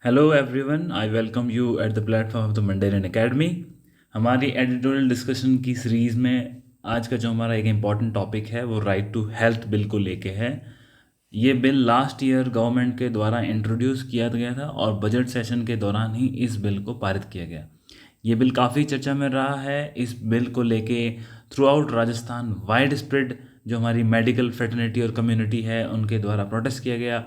Hello everyone, I welcome you at the platform of the mandarin academy. हमारी editorial discussion की series में आज का जो हमारा एक इम्पॉर्टेंट टॉपिक है वो राइट टू हेल्थ बिल को लेके है। ये बिल लास्ट ईयर गवर्नमेंट के द्वारा इंट्रोड्यूस किया गया था और बजट सेशन के दौरान ही इस बिल को पारित किया गया। ये बिल काफ़ी चर्चा में रहा है। इस बिल को लेके through out Rajasthan wide spread जो हमारी मेडिकल फ्रेटर्निटी और कम्युनिटी है उनके द्वारा प्रोटेस्ट किया गया।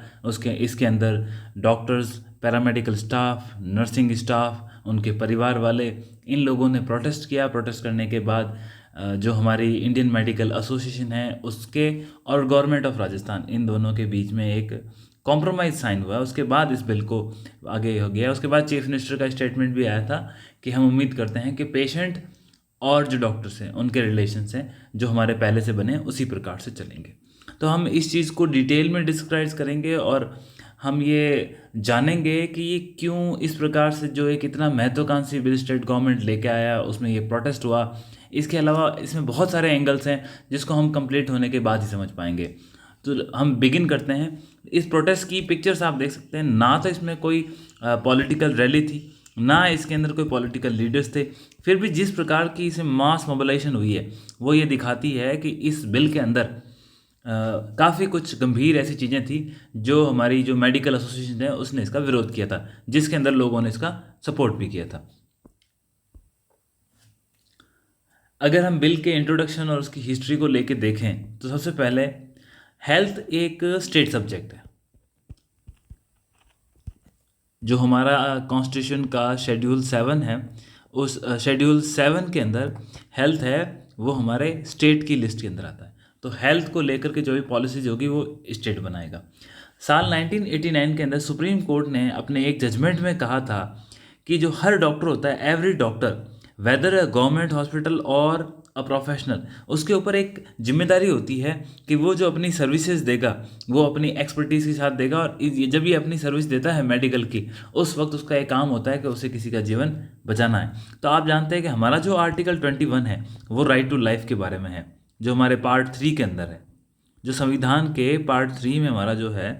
इसके अंदर doctors, paramedical staff, nursing staff, उनके परिवार वाले, इन लोगों ने प्रोटेस्ट किया। प्रोटेस्ट करने के बाद जो हमारी इंडियन मेडिकल एसोसिएशन है उसके और गवर्नमेंट ऑफ राजस्थान, इन दोनों के बीच में एक कॉम्प्रोमाइज़ साइन हुआ। उसके बाद इस बिल को आगे हो गया। उसके बाद चीफ मिनिस्टर का स्टेटमेंट भी आया था कि हम उम्मीद करते हैं कि पेशेंट और जो डॉक्टर्स हैं उनके रिलेशंस हैं जो हमारे पहले से बने उसी प्रकार से चलेंगे। तो हम इस चीज़ को डिटेल में डिस्क्राइब करेंगे और हम ये जानेंगे कि ये क्यों इस प्रकार से जो एक इतना महत्वाकांक्षी बिल स्टेट गवर्नमेंट लेके आया, उसमें ये प्रोटेस्ट हुआ। इसके अलावा इसमें बहुत सारे एंगल्स हैं जिसको हम कंप्लीट होने के बाद ही समझ पाएंगे। तो हम बिगिन करते हैं। इस प्रोटेस्ट की पिक्चर्स आप देख सकते हैं। ना तो इसमें कोई पॉलिटिकल रैली थी, ना इसके अंदर कोई पॉलिटिकल लीडर्स थे। फिर भी जिस प्रकार की इसे मास मोबिलाइजेशन हुई है वो ये दिखाती है कि इस बिल के अंदर काफ़ी कुछ गंभीर ऐसी चीज़ें थी जो हमारी जो मेडिकल एसोसिएशन है उसने इसका विरोध किया था, जिसके अंदर लोगों ने इसका सपोर्ट भी किया था। अगर हम बिल के इंट्रोडक्शन और उसकी हिस्ट्री को लेके देखें तो सबसे पहले हेल्थ एक स्टेट सब्जेक्ट है। जो हमारा कॉन्स्टिट्यूशन का शेड्यूल 7 है, उस शेड्यूल 7 के अंदर हेल्थ है वो हमारे स्टेट की लिस्ट के अंदर आता है। तो हेल्थ को लेकर के जो भी पॉलिसीज होगी वो स्टेट बनाएगा। साल 1989 के अंदर सुप्रीम कोर्ट ने अपने एक जजमेंट में कहा था कि जो हर डॉक्टर होता है, every doctor, weather a government hospital और अ प्रोफेशनल, उसके ऊपर एक जिम्मेदारी होती है कि वो जो अपनी सर्विसेज देगा वो अपनी एक्सपर्टीज़ के साथ देगा। और जब ये अपनी सर्विस देता है मेडिकल की, उस वक्त उसका एक काम होता है कि उसे किसी का जीवन बचाना है। तो आप जानते हैं कि हमारा जो आर्टिकल 21 है वो राइट टू लाइफ के बारे में है, जो हमारे पार्ट 3 के अंदर है। जो संविधान के पार्ट 3 में हमारा जो है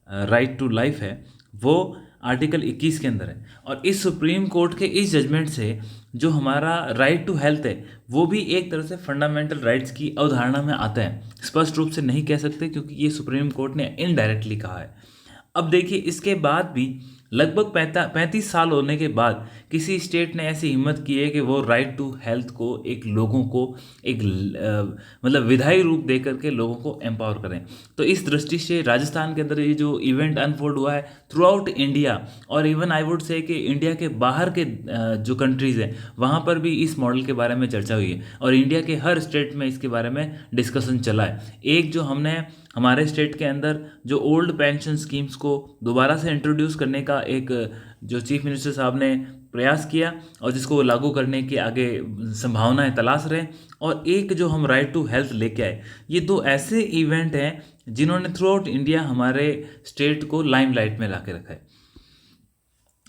राइट टू लाइफ है वो आर्टिकल 21 के अंदर है। और इस सुप्रीम कोर्ट के इस जजमेंट से जो हमारा राइट टू हेल्थ है वो भी एक तरह से फंडामेंटल राइट्स की अवधारणा में आता है। स्पष्ट रूप से नहीं कह सकते क्योंकि ये सुप्रीम कोर्ट ने इनडायरेक्टली कहा है। अब देखिए, इसके बाद भी लगभग 35 साल होने के बाद किसी स्टेट ने ऐसी हिम्मत की है कि वो राइट टू हेल्थ को एक लोगों को एक मतलब विधायी रूप दे करके लोगों को एम्पावर करें। तो इस दृष्टि से राजस्थान के अंदर ये जो इवेंट अनफोल्ड हुआ है थ्रू आउट इंडिया, और इवन आई वुड से कि इंडिया के बाहर के जो कंट्रीज़ हैं वहाँ पर भी इस मॉडल के बारे में चर्चा हुई है और इंडिया के हर स्टेट में इसके बारे में डिस्कशन चला है। एक जो हमने हमारे स्टेट के अंदर जो ओल्ड पेंशन स्कीम्स को दोबारा से इंट्रोड्यूस करने का एक जो चीफ मिनिस्टर साहब ने प्रयास किया और जिसको वो लागू करने की आगे संभावनाएं तलाश रहे, और एक जो हम राइट टू हेल्थ लेके आए, ये दो ऐसे इवेंट हैं जिन्होंने थ्रू आउट इंडिया हमारे स्टेट को लाइमलाइट में ला के रखा है।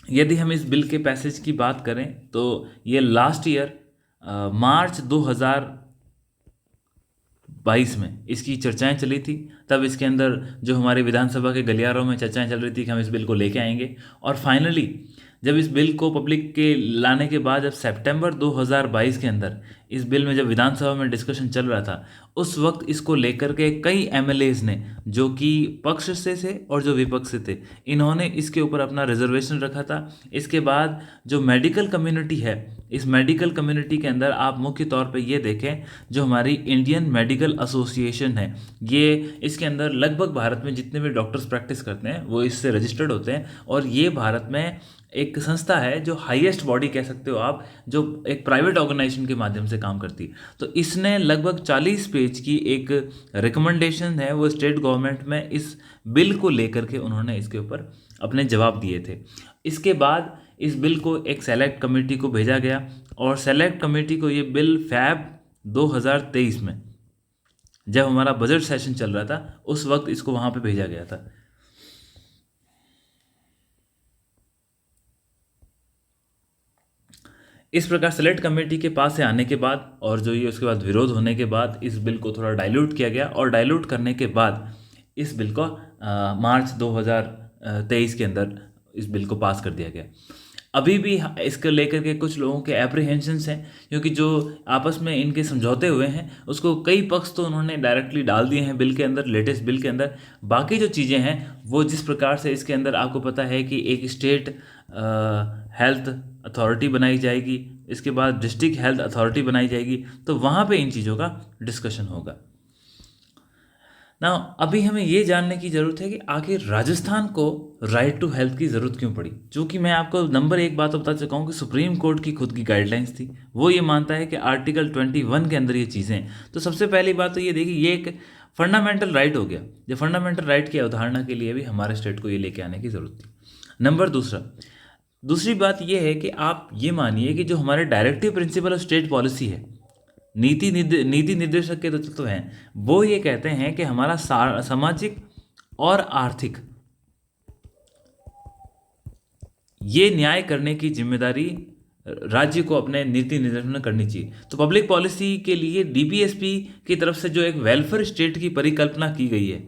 यदि हम इस बिल के पैसेज की बात करें तो ये लास्ट ईयर मार्च 2022 में इसकी चर्चाएं चली थी। तब इसके अंदर जो हमारी विधानसभा के गलियारों में चर्चाएं चल रही थी कि हम इस बिल को लेके आएंगे। और फाइनली जब इस बिल को पब्लिक के लाने के बाद जब सितंबर 2022 के अंदर इस बिल में जब विधानसभा में डिस्कशन चल रहा था, उस वक्त इसको लेकर के कई एमएलएज ने, जो कि पक्ष से थे और जो विपक्ष से थे, इन्होंने इसके ऊपर अपना रिजर्वेशन रखा था। इसके बाद जो मेडिकल कम्युनिटी है, इस मेडिकल कम्युनिटी के अंदर आप मुख्य तौर पे ये देखें, जो हमारी इंडियन मेडिकल एसोसिएशन है, ये इसके अंदर लगभग भारत में जितने भी डॉक्टर्स प्रैक्टिस करते हैं वो इससे रजिस्टर्ड होते हैं। और ये भारत में एक संस्था है जो हाईएस्ट बॉडी कह सकते हो आप, जो एक प्राइवेट ऑर्गेनाइजेशन के माध्यम से काम करती है। तो इसने लगभग 40 पेज की एक रिकमेंडेशन है वो स्टेट गवर्नमेंट में इस बिल को लेकर के उन्होंने इसके ऊपर अपने जवाब दिए थे। इसके बाद इस बिल को एक सेलेक्ट कमेटी को भेजा गया और सेलेक्ट कमेटी को ये बिल फैब 2023 में जब हमारा बजट सेशन चल रहा था उस वक्त इसको वहाँ पे भेजा गया था। इस प्रकार सेलेक्ट कमेटी के पास से आने के बाद और जो ये उसके बाद विरोध होने के बाद इस बिल को थोड़ा डाइल्यूट किया गया और डाइल्यूट करने के बाद इस बिल को मार्च 2023 के अंदर इस बिल को पास कर दिया गया। अभी भी इसको लेकर के कुछ लोगों के एप्रीहेंशंस हैं, क्योंकि जो आपस में इनके समझौते हुए हैं उसको कई पक्ष तो उन्होंने डायरेक्टली डाल दिए हैं बिल के अंदर, लेटेस्ट बिल के अंदर। बाकी जो चीज़ें हैं वो जिस प्रकार से इसके अंदर आपको पता है कि एक स्टेट हेल्थ अथॉरिटी बनाई जाएगी, इसके बाद डिस्ट्रिक्ट हेल्थ अथॉरिटी बनाई जाएगी, तो वहाँ पे इन चीज़ों का डिस्कशन होगा ना। अभी हमें ये जानने की ज़रूरत है कि आखिर राजस्थान को राइट टू हेल्थ की ज़रूरत क्यों पड़ी। चूँकि मैं आपको नंबर एक बात तो बता चुका हूँ कि सुप्रीम कोर्ट की खुद की गाइडलाइंस थी, वो ये मानता है कि आर्टिकल 21 के अंदर ये चीज़ें हैं। तो सबसे पहली बात तो ये देखिए, ये एक फंडामेंटल राइट हो गया, जो फंडामेंटल राइट की अवधारणा के लिए भी हमारे स्टेट को ये लेके आने की ज़रूरत थी। नंबर दूसरी बात ये है कि आप ये मानिए कि जो हमारे directive principle of state policy है, नीति निर्देशक के तत्व हैं, वो ये कहते हैं कि हमारा सामाजिक और आर्थिक ये न्याय करने की जिम्मेदारी राज्य को अपने नीति निर्देशन में करनी चाहिए। तो पब्लिक पॉलिसी के लिए डीपीएसपी की तरफ से जो एक वेलफेयर स्टेट की परिकल्पना की गई है,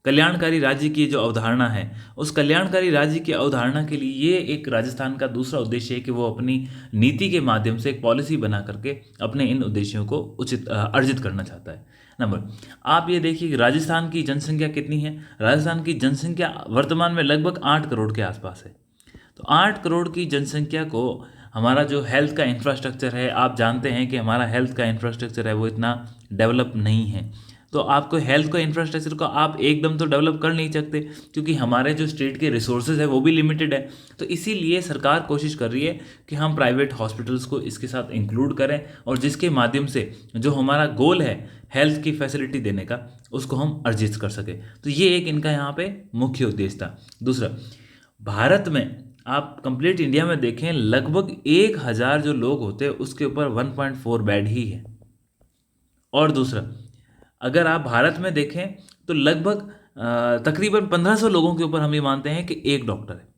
कल्याणकारी राज्य की जो अवधारणा है, उस कल्याणकारी राज्य की अवधारणा के लिए ये एक राजस्थान का दूसरा उद्देश्य है कि वो अपनी नीति के माध्यम से एक पॉलिसी बना करके अपने इन उद्देश्यों को अर्जित करना चाहता है। नंबर, आप ये देखिए कि राजस्थान की जनसंख्या कितनी है। राजस्थान की जनसंख्या वर्तमान में लगभग 8 करोड़ के आसपास है। तो 8 करोड़ की जनसंख्या को हमारा जो हेल्थ का इंफ्रास्ट्रक्चर है, आप जानते हैं कि हमारा हेल्थ का इंफ्रास्ट्रक्चर है वो इतना डेवलप नहीं है। तो आपको हेल्थ का इंफ्रास्ट्रक्चर को आप एकदम तो डेवलप कर नहीं सकते, क्योंकि हमारे जो स्टेट के रिसोर्सेज है वो भी लिमिटेड है। तो इसीलिए सरकार कोशिश कर रही है कि हम प्राइवेट हॉस्पिटल्स को इसके साथ इंक्लूड करें, और जिसके माध्यम से जो हमारा गोल है हेल्थ की फैसिलिटी देने का, उसको हम अर्जित कर सकें। तो ये एक इनका यहाँ पे मुख्य उद्देश्य था। दूसरा, भारत में आप कंप्लीट इंडिया में देखें, लगभग 1000 जो लोग होते हैं उसके ऊपर 1.4 बेड ही है। और दूसरा, अगर आप भारत में देखें तो लगभग तकरीबन 1500 लोगों के ऊपर हम ये मानते हैं कि एक डॉक्टर है।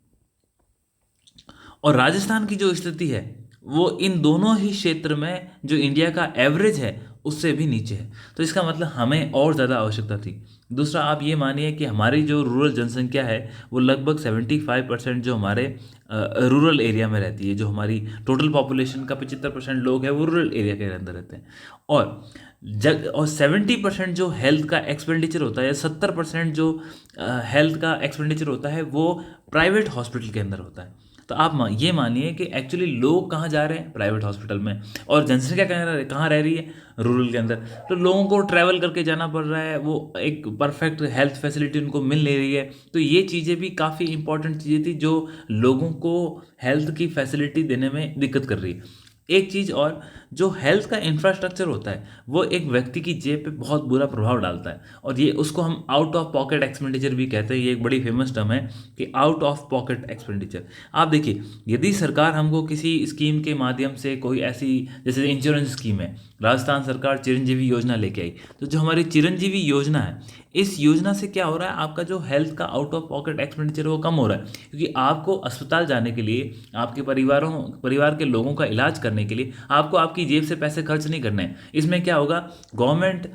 और राजस्थान की जो स्थिति है वो इन दोनों ही क्षेत्र में जो इंडिया का एवरेज है उससे भी नीचे है। तो इसका मतलब हमें और ज़्यादा आवश्यकता थी। दूसरा, आप ये मानिए कि हमारी जो रूरल जनसंख्या है वो लगभग 75% जो हमारे रूरल एरिया में रहती है। जो हमारी टोटल पॉपुलेशन का 75% लोग हैं वो रूरल एरिया के अंदर रहते हैं। और 70% जो हेल्थ का एक्सपेंडिचर होता है, या 70% जो हेल्थ का एक्सपेंडिचर होता है वो प्राइवेट हॉस्पिटल के अंदर होता है। तो आप ये मानिए कि एक्चुअली लोग कहाँ जा रहे हैं, प्राइवेट हॉस्पिटल में, और जनसंख्या कहाँ रह रही है, रूरल के अंदर। तो लोगों को ट्रैवल करके जाना पड़ रहा है, वो एक परफेक्ट हेल्थ फैसिलिटी उनको मिल नहीं रही है। तो ये चीज़ें भी काफ़ी इंपॉर्टेंट चीज़ें थी जो लोगों को हेल्थ की फैसिलिटी देने में दिक्कत कर रही है। एक चीज़ और, जो हेल्थ का इंफ्रास्ट्रक्चर होता है वो एक व्यक्ति की जेब पे बहुत बुरा प्रभाव डालता है, और ये उसको हम आउट ऑफ पॉकेट एक्सपेंडिचर भी कहते हैं। ये एक बड़ी फेमस टर्म है कि आउट ऑफ पॉकेट एक्सपेंडिचर। आप देखिए, यदि सरकार हमको किसी स्कीम के माध्यम से कोई ऐसी, जैसे इंश्योरेंस स्कीम है, राजस्थान सरकार चिरंजीवी योजना लेके आई, तो जो हमारी चिरंजीवी योजना है, इस योजना से क्या हो रहा है, आपका जो हेल्थ का आउट ऑफ पॉकेट एक्सपेंडिचर वो कम हो रहा है, क्योंकि आपको अस्पताल जाने के लिए, आपके परिवार के लोगों का इलाज करने के लिए आपको आपकी जेब से पैसे खर्च नहीं करने हैं। इसमें क्या होगा, गवर्नमेंट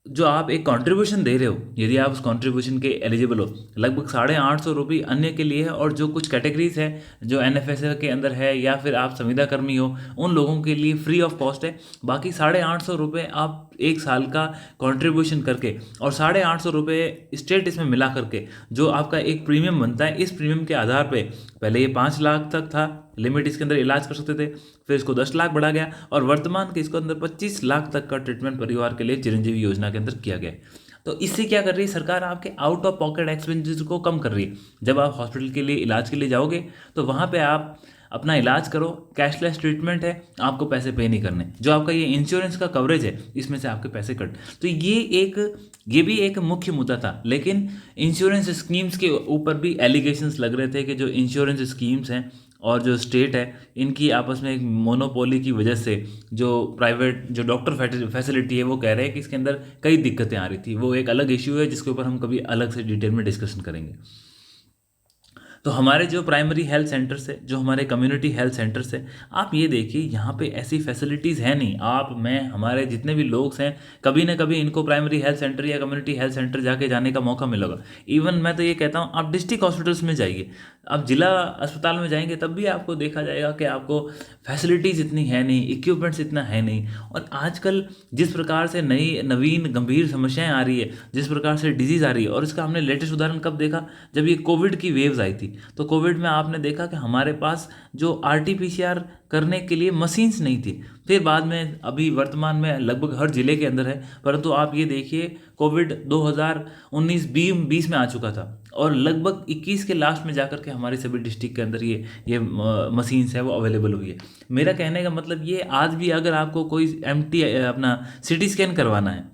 जो आप एक कंट्रीब्यूशन दे रहे हो, यदि आप उस कंट्रीब्यूशन के एलिजिबल हो, लगभग 850 रुपये अन्य के लिए है, और जो कुछ कैटेगरीज है जो NFSA के अंदर है, या फिर आप संविदा कर्मी हो, उन लोगों के लिए फ्री ऑफ कॉस्ट है। बाकी 850 रुपये आप एक साल का कंट्रीब्यूशन करके, और 850 रुपये स्टेट इसमें मिला करके जो आपका एक प्रीमियम बनता है, इस प्रीमियम के आधार पे पहले ये 5 लाख तक था लिमिट, इसके अंदर इलाज कर सकते थे, फिर इसको 10 लाख बढ़ा गया, और वर्तमान के इसको अंदर 25 लाख तक का ट्रीटमेंट परिवार के लिए चिरंजीवी योजना के अंदर किया गया। तो इससे क्या कर रही है सरकार, आपके आउट ऑफ पॉकेट एक्सपेंसेस को कम कर रही है। जब आप हॉस्पिटल के लिए इलाज के लिए जाओगे तो वहाँ पे आप अपना इलाज करो, कैशलेस ट्रीटमेंट है, आपको पैसे पे नहीं करने। जो आपका ये इंश्योरेंस का कवरेज है इसमें से आपके पैसे कट। तो ये भी एक मुख्य मुद्दा था। लेकिन इंश्योरेंस स्कीम्स के ऊपर भी एलिगेशंस लग रहे थे कि जो इंश्योरेंस स्कीम्स हैं और जो स्टेट है, इनकी आपस में एक मोनोपोली की वजह से जो प्राइवेट जो डॉक्टर फैसिलिटी है, वो कह रहे हैं कि इसके अंदर कई दिक्कतें आ रही थी। वो एक अलग इश्यू है जिसके ऊपर हम कभी अलग से डिटेल में डिस्कशन करेंगे। तो हमारे जो प्राइमरी हेल्थ सेंटर्स है, जो हमारे कम्युनिटी हेल्थ सेंटर्स है, आप ये देखिए यहाँ पे ऐसी फैसिलिटीज़ है नहीं। आप, मैं, हमारे जितने भी लोग हैं, कभी ना कभी इनको प्राइमरी हेल्थ सेंटर या कम्युनिटी हेल्थ सेंटर जाने का मौका मिलेगा। इवन मैं तो ये कहता हूँ, आप डिस्ट्रिक्ट हॉस्पिटल्स में जाइए, आप जिला अस्पताल में जाएंगे, तब भी आपको देखा जाएगा कि आपको फैसिलिटीज़ इतनी है नहीं, इक्विपमेंट्स इतना है नहीं। और आजकल जिस प्रकार से नई नवीन गंभीर समस्याएं आ रही है, जिस प्रकार से डिजीज़ आ रही है, और इसका हमने लेटेस्ट उदाहरण कब देखा, जब ये कोविड की वेव्स आई थी। तो कोविड में आपने देखा कि हमारे पास जो RT-PCR करने के लिए मशीन्स नहीं थी। फिर बाद में, अभी वर्तमान में लगभग हर जिले के अंदर है, परंतु आप ये देखिए कोविड 2019-20 में आ चुका था, और लगभग 21 के लास्ट में जाकर के हमारे सभी डिस्ट्रिक्ट के अंदर ये मशीन्स है वो अवेलेबल हुई है। मेरा कहने का मतलब ये, आज भी अगर आपको कोई अपना CT स्कैन करवाना है,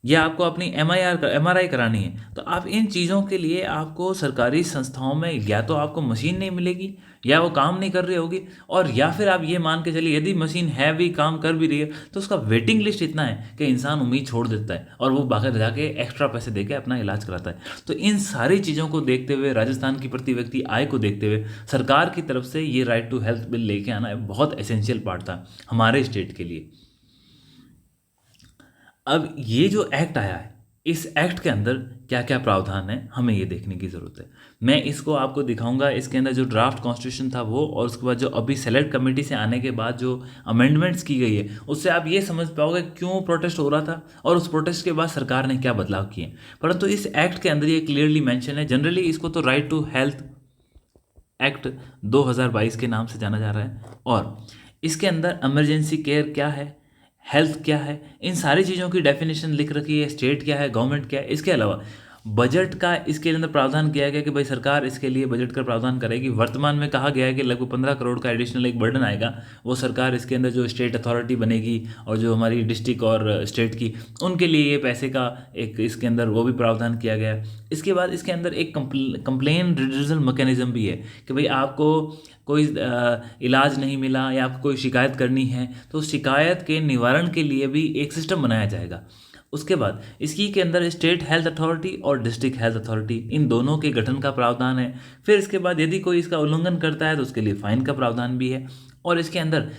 या आपको अपनी MRI करानी है, तो आप इन चीज़ों के लिए आपको सरकारी संस्थाओं में या तो आपको मशीन नहीं मिलेगी, या वो काम नहीं कर रही होगी, और या फिर आप ये मान के चलिए यदि मशीन है भी, काम कर भी रही है, तो उसका वेटिंग लिस्ट इतना है कि इंसान उम्मीद छोड़ देता है और वो बाहर जाके एक्स्ट्रा पैसे देके अपना इलाज कराता है। तो इन सारी चीज़ों को देखते हुए, राजस्थान की प्रति व्यक्ति आय को देखते हुए, सरकार की तरफ से ये राइट टू हेल्थ बिल लेके आना बहुत एसेंशियल पार्ट था हमारे स्टेट के लिए। अब ये जो एक्ट आया है, इस एक्ट के अंदर क्या क्या प्रावधान है, हमें ये देखने की ज़रूरत है। मैं इसको आपको दिखाऊंगा, इसके अंदर जो ड्राफ्ट कॉन्स्टिट्यूशन था वो, और उसके बाद जो अभी सेलेक्ट कमेटी से आने के बाद जो अमेंडमेंट्स की गई है, उससे आप ये समझ पाओगे क्यों प्रोटेस्ट हो रहा था, और उस प्रोटेस्ट के बाद सरकार ने क्या बदलाव किए। परंतु इस एक्ट के अंदर ये क्लियरली मेंशन है, जनरली इसको तो राइट टू हेल्थ एक्ट 2022 के नाम से जाना जा रहा है, और इसके अंदर इमरजेंसी केयर क्या है, हेल्थ क्या है, इन सारी चीज़ों की डेफिनेशन लिख रखी है, स्टेट क्या है, गवर्नमेंट क्या है। इसके अलावा बजट का इसके अंदर प्रावधान किया गया कि भाई सरकार इसके लिए बजट का प्रावधान करेगी। वर्तमान में कहा गया है कि लगभग 15 करोड़ का एडिशनल एक बर्डन आएगा, वो सरकार इसके अंदर जो स्टेट अथॉरिटी बनेगी और जो हमारी डिस्ट्रिक्ट और स्टेट की, उनके लिए ये पैसे का एक इसके अंदर वो भी प्रावधान किया गया है। इसके बाद इसके अंदर एक कंप्लेन रिड्यूसल मैकेनिज्म भी है कि भाई आपको कोई इलाज नहीं मिला या आपको कोई शिकायत करनी है, तो शिकायत के निवारण के लिए भी एक सिस्टम बनाया जाएगा। उसके बाद इसकी के अंदर स्टेट हेल्थ अथॉरिटी और डिस्ट्रिक्ट हेल्थ अथॉरिटी, इन दोनों के गठन का प्रावधान है। फिर इसके बाद यदि कोई इसका उल्लंघन करता है तो उसके लिए फाइन का प्रावधान भी है। और इसके अंदर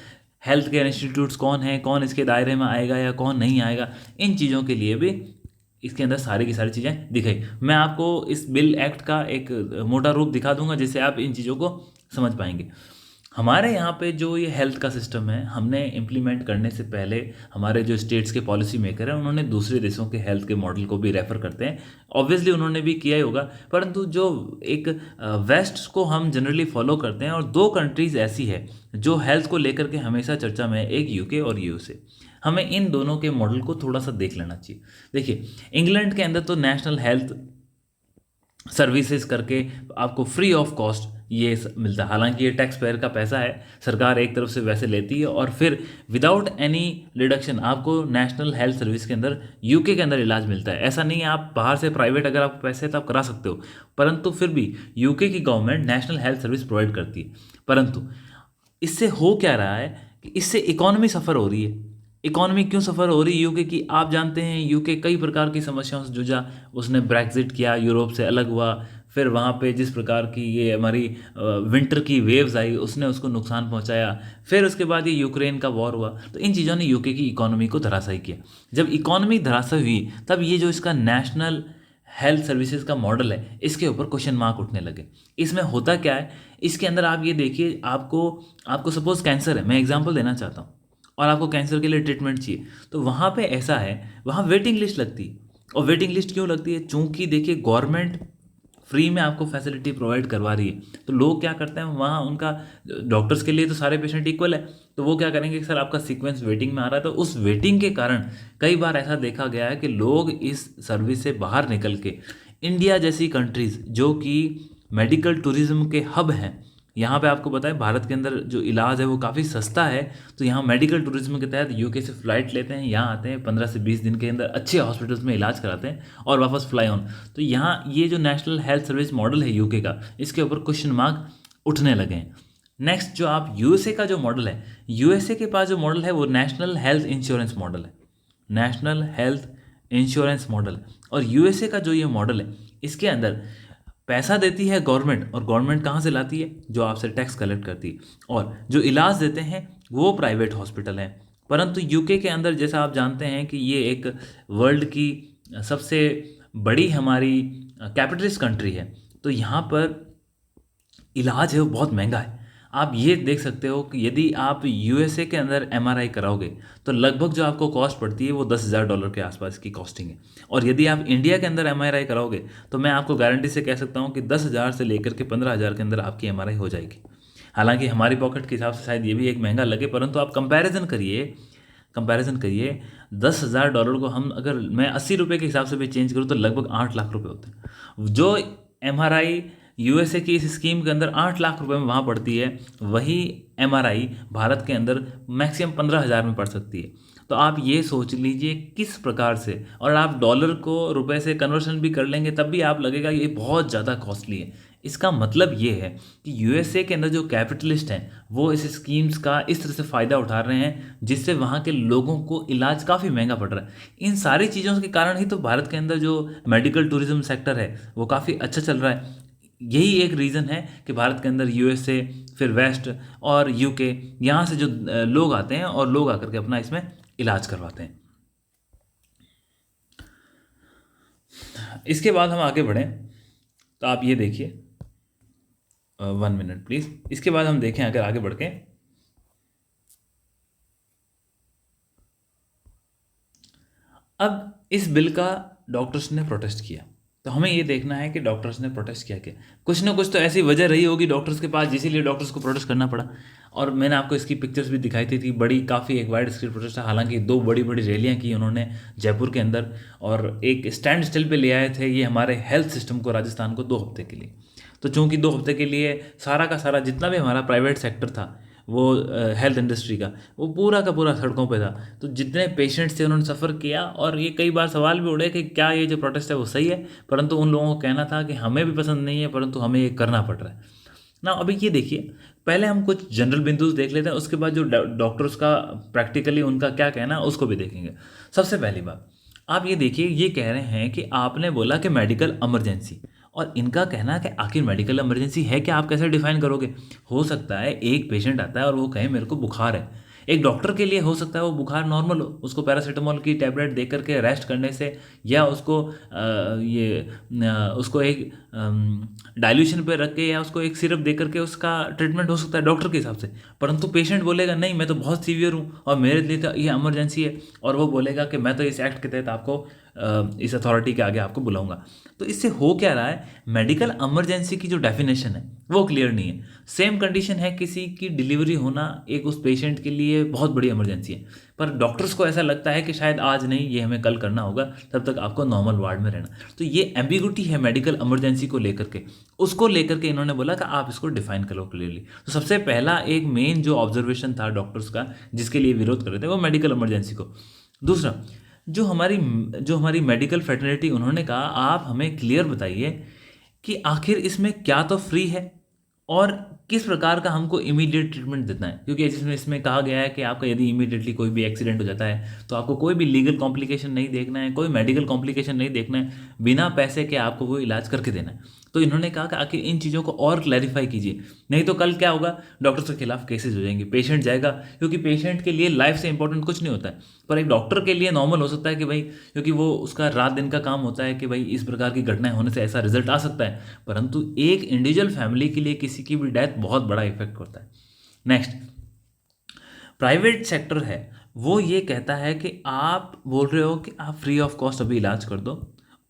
हेल्थ केयर इंस्टीट्यूट्स कौन है, कौन इसके दायरे में आएगा या कौन नहीं आएगा, इन चीज़ों के लिए भी इसके अंदर सारी की सारी चीज़ें दिखाई। मैं आपको इस बिल एक्ट का एक मोटा रूप दिखा दूंगा जिससे आप इन चीज़ों को समझ पाएंगे। हमारे यहाँ पे जो ये हेल्थ का सिस्टम है, हमने इम्प्लीमेंट करने से पहले हमारे जो स्टेट्स के पॉलिसी मेकर हैं उन्होंने दूसरे देशों के हेल्थ के मॉडल को भी रेफ़र करते हैं। ऑब्वियसली उन्होंने भी किया ही होगा, परंतु जो एक वेस्ट को हम जनरली फॉलो करते हैं, और दो कंट्रीज़ ऐसी है जो हेल्थ को लेकर के हमेशा चर्चा में है, एक UK और USA। हमें इन दोनों के मॉडल को थोड़ा सा देख लेना चाहिए। देखिए, इंग्लैंड के अंदर तो नेशनल हेल्थ सर्विसेज करके आपको फ्री ऑफ कॉस्ट ये मिलता है। हालांकि ये टैक्स पेयर का पैसा है, सरकार एक तरफ से वैसे लेती है, और फिर विदाउट एनी डिडक्शन आपको नेशनल हेल्थ सर्विस के अंदर UK के अंदर इलाज मिलता है। ऐसा नहीं है आप बाहर से प्राइवेट अगर आपको पैसे है तो आप करा सकते हो, परंतु फिर भी UK की government national health service provide करती है। परंतु इससे हो क्या रहा है कि इससे इकॉनमी सफ़र हो रही है। इकॉनमी क्यों सफ़र हो रही है UK की? आप जानते हैं UK कई प्रकार की समस्याओं से जूझा, उसने ब्रेक्जिट किया, यूरोप से अलग हुआ, फिर वहाँ पे जिस प्रकार की ये हमारी विंटर की वेव्स आई उसने उसको नुकसान पहुँचाया, फिर उसके बाद ये यूक्रेन का वॉर हुआ, तो इन चीज़ों ने UK की इकॉनमी को धराशायी किया। जब इकॉनमी धराशायी हुई तब ये जो इसका नेशनल हेल्थ सर्विसेज का मॉडल है इसके ऊपर क्वेश्चन मार्क उठने लगे। इसमें होता क्या है, इसके अंदर आप ये देखिए, आपको सपोज कैंसर है, मैं एग्जांपल देना चाहता हूँ, और आपको कैंसर के लिए ट्रीटमेंट चाहिए, तो वहाँ पे ऐसा है, वहाँ वेटिंग लिस्ट लगती है। और वेटिंग लिस्ट क्यों लगती है? चूँकि देखिए गवर्नमेंट फ्री में आपको फैसिलिटी प्रोवाइड करवा रही है, तो लोग क्या करते हैं, वहाँ उनका डॉक्टर्स के लिए तो सारे पेशेंट इक्वल है, तो वो क्या करेंगे कि सर आपका सीक्वेंस वेटिंग में आ रहा है। तो उस वेटिंग के कारण कई बार ऐसा देखा गया है कि लोग इस सर्विस से बाहर निकल के इंडिया जैसी कंट्रीज़ जो कि मेडिकल टूरिज्म के हब हैं, यहाँ पे आपको पता है भारत के अंदर जो इलाज है वो काफ़ी सस्ता है, तो यहाँ मेडिकल टूरिज्म के तहत UK से फ़्लाइट लेते हैं, यहाँ आते हैं, 15 से 20 दिन के अंदर अच्छे हॉस्पिटल्स में इलाज कराते हैं और वापस फ्लाई ऑन। तो यहाँ ये जो नेशनल हेल्थ सर्विस मॉडल है UK का, इसके ऊपर क्वेश्चन मार्क उठने लगे हैं। नेक्स्ट जो आप USA का जो मॉडल है, USA के पास जो मॉडल है वो नेशनल हेल्थ इंश्योरेंस मॉडल है, नेशनल हेल्थ इंश्योरेंस मॉडल। और USA का जो ये मॉडल है इसके अंदर पैसा देती है गवर्नमेंट, और गवर्नमेंट कहाँ से लाती है? जो आपसे टैक्स कलेक्ट करती है। और जो इलाज देते हैं वो प्राइवेट हॉस्पिटल हैं। परंतु यूके के अंदर जैसा आप जानते हैं कि ये एक वर्ल्ड की सबसे बड़ी हमारी कैपिटलिस्ट कंट्री है, तो यहाँ पर इलाज है वो बहुत महंगा है। आप ये देख सकते हो कि यदि आप यूएसए के अंदर एमआरआई कराओगे तो लगभग जो आपको कॉस्ट पड़ती है वो $10,000 के आसपास की कॉस्टिंग है। और यदि आप इंडिया के अंदर एमआरआई कराओगे तो मैं आपको गारंटी से कह सकता हूँ कि 10,000 से लेकर के 15,000 के अंदर आपकी एमआरआई हो जाएगी। हालांकि हमारी पॉकेट के हिसाब से शायद ये भी एक महंगा लगे, परंतु आप कंपैरिजन करिए $10,000 को हम अगर मैं 80 रुपये के हिसाब से भी चेंज करूँ तो लगभग 8 लाख रुपये होते हैं। जो एमआरआई यूएसए की इस स्कीम के अंदर 8 लाख रुपए में वहाँ पड़ती है, वही एमआरआई भारत के अंदर मैक्सिमम 15,000 में पड़ सकती है। तो आप ये सोच लीजिए किस प्रकार से, और आप डॉलर को रुपए से कन्वर्शन भी कर लेंगे तब भी आप लगेगा ये बहुत ज़्यादा कॉस्टली है। इसका मतलब ये है कि यूएसए के अंदर जो कैपिटलिस्ट हैं वो इस स्कीम्स का इस तरह से फ़ायदा उठा रहे हैं जिससे वहाँ के लोगों को इलाज काफ़ी महंगा पड़ रहा है। इन सारी चीज़ों के कारण ही तो भारत के अंदर जो मेडिकल टूरिज्म सेक्टर है वो काफ़ी अच्छा चल रहा है। यही एक रीज़न है कि भारत के अंदर यूएसए, फिर वेस्ट और यूके, यहाँ से जो लोग आते हैं और लोग आकर के अपना इसमें इलाज करवाते हैं। इसके बाद हम आगे बढ़ें तो आप ये देखिए, 1 मिनट प्लीज़। इसके बाद हम देखें अगर आगे बढ़ के, अब इस बिल का डॉक्टर्स ने प्रोटेस्ट किया, तो हमें ये देखना है कि डॉक्टर्स ने प्रोटेस्ट किया क्या। कुछ ना कुछ तो ऐसी वजह रही होगी डॉक्टर्स के पास इसीलिए डॉक्टर्स को प्रोटेस्ट करना पड़ा। और मैंने आपको इसकी पिक्चर्स भी दिखाई थी बड़ी, काफ़ी एक वाइड स्क्रीन प्रोटेस्ट था। हालांकि 2 बड़ी बड़ी रैलियां की उन्होंने जयपुर के अंदर, और एक स्टैंड स्टिल पे ले आए थे ये हमारे हेल्थ सिस्टम को राजस्थान को 2 हफ्ते के लिए। तो चूँकि 2 हफ्ते के लिए सारा का सारा जितना भी हमारा प्राइवेट सेक्टर था वो हेल्थ इंडस्ट्री का, वो पूरा का पूरा सड़कों पे था। तो जितने पेशेंट्स थे उन्होंने सफ़र किया, और ये कई बार सवाल भी उड़े कि क्या ये जो प्रोटेस्ट है वो सही है, परंतु उन लोगों को कहना था कि हमें भी पसंद नहीं है परंतु हमें ये करना पड़ रहा है ना। अभी ये देखिए, पहले हम कुछ जनरल बिंदुस देख लेते हैं, उसके बाद जो डॉक्टर्स का प्रैक्टिकली उनका क्या कहना है उसको भी देखेंगे। सबसे पहली बात आप ये देखिए, ये कह रहे हैं कि आपने बोला कि मेडिकल इमरजेंसी, और इनका कहना है कि आखिर मेडिकल इमरजेंसी है क्या, आप कैसे डिफाइन करोगे? हो सकता है एक पेशेंट आता है और वो कहे मेरे को बुखार है। एक डॉक्टर के लिए हो सकता है वो बुखार नॉर्मल हो, उसको पैरासीटामोल की टैबलेट दे करके रेस्ट करने से, या उसको उसको एक डाइल्यूशन पे रख के या उसको एक सिरप दे करके उसका ट्रीटमेंट हो सकता है डॉक्टर के हिसाब से। परंतु पेशेंट बोलेगा नहीं मैं तो बहुत सीवियर हूँ और मेरे लिए तो ये इमरजेंसी है, और वो बोलेगा कि मैं तो इस एक्ट के तहत आपको इस अथॉरिटी के आगे आपको बुलाऊंगा। तो इससे हो क्या रहा है, मेडिकल इमरजेंसी की जो डेफिनेशन है वो क्लियर नहीं है। सेम कंडीशन है, किसी की डिलीवरी होना एक उस पेशेंट के लिए बहुत बड़ी इमरजेंसी है, पर डॉक्टर्स को ऐसा लगता है कि शायद आज नहीं, ये हमें कल करना होगा, तब तक आपको नॉर्मल वार्ड में रहना। तो ये एम्बिगुइटी है मेडिकल इमरजेंसी को लेकर के, उसको लेकर के इन्होंने बोला कि आप इसको डिफाइन करो क्लियरली। तो सबसे पहला एक मेन जो ऑब्जर्वेशन था डॉक्टर्स का जिसके लिए विरोध कर रहे थे वो मेडिकल इमरजेंसी को। दूसरा, जो हमारी मेडिकल फ्रेटर्निटी, उन्होंने कहा आप हमें क्लियर बताइए कि आखिर इसमें क्या तो फ्री है और किस प्रकार का हमको इमीडिएट ट्रीटमेंट देना है। क्योंकि इसमें कहा गया है कि आपका यदि इमीडिएटली कोई भी एक्सीडेंट हो जाता है तो आपको कोई भी लीगल कॉम्प्लिकेशन नहीं देखना है, कोई मेडिकल कॉम्प्लिकेशन नहीं देखना है, बिना पैसे के आपको वो इलाज करके देना है। तो इन्होंने कहा कि आखिर इन चीज़ों को और क्लैरिफाई कीजिए, नहीं तो कल क्या होगा, डॉक्टर्स के खिलाफ केसेस हो जाएंगे, पेशेंट जाएगा, क्योंकि पेशेंट के लिए लाइफ से इंपॉर्टेंट कुछ नहीं होता है, पर एक डॉक्टर के लिए नॉर्मल हो सकता है कि भाई, क्योंकि वो उसका रात दिन का काम होता है कि भाई इस प्रकार की घटनाएं होने से ऐसा रिजल्ट आ सकता है, परंतु एक इंडिविजुअल फैमिली के लिए किसी की भी डेथ बहुत बड़ा इफेक्ट करता है। नेक्स्ट, प्राइवेट सेक्टर है वो ये कहता है कि आप बोल रहे हो कि आप फ्री ऑफ कॉस्ट अभी इलाज कर दो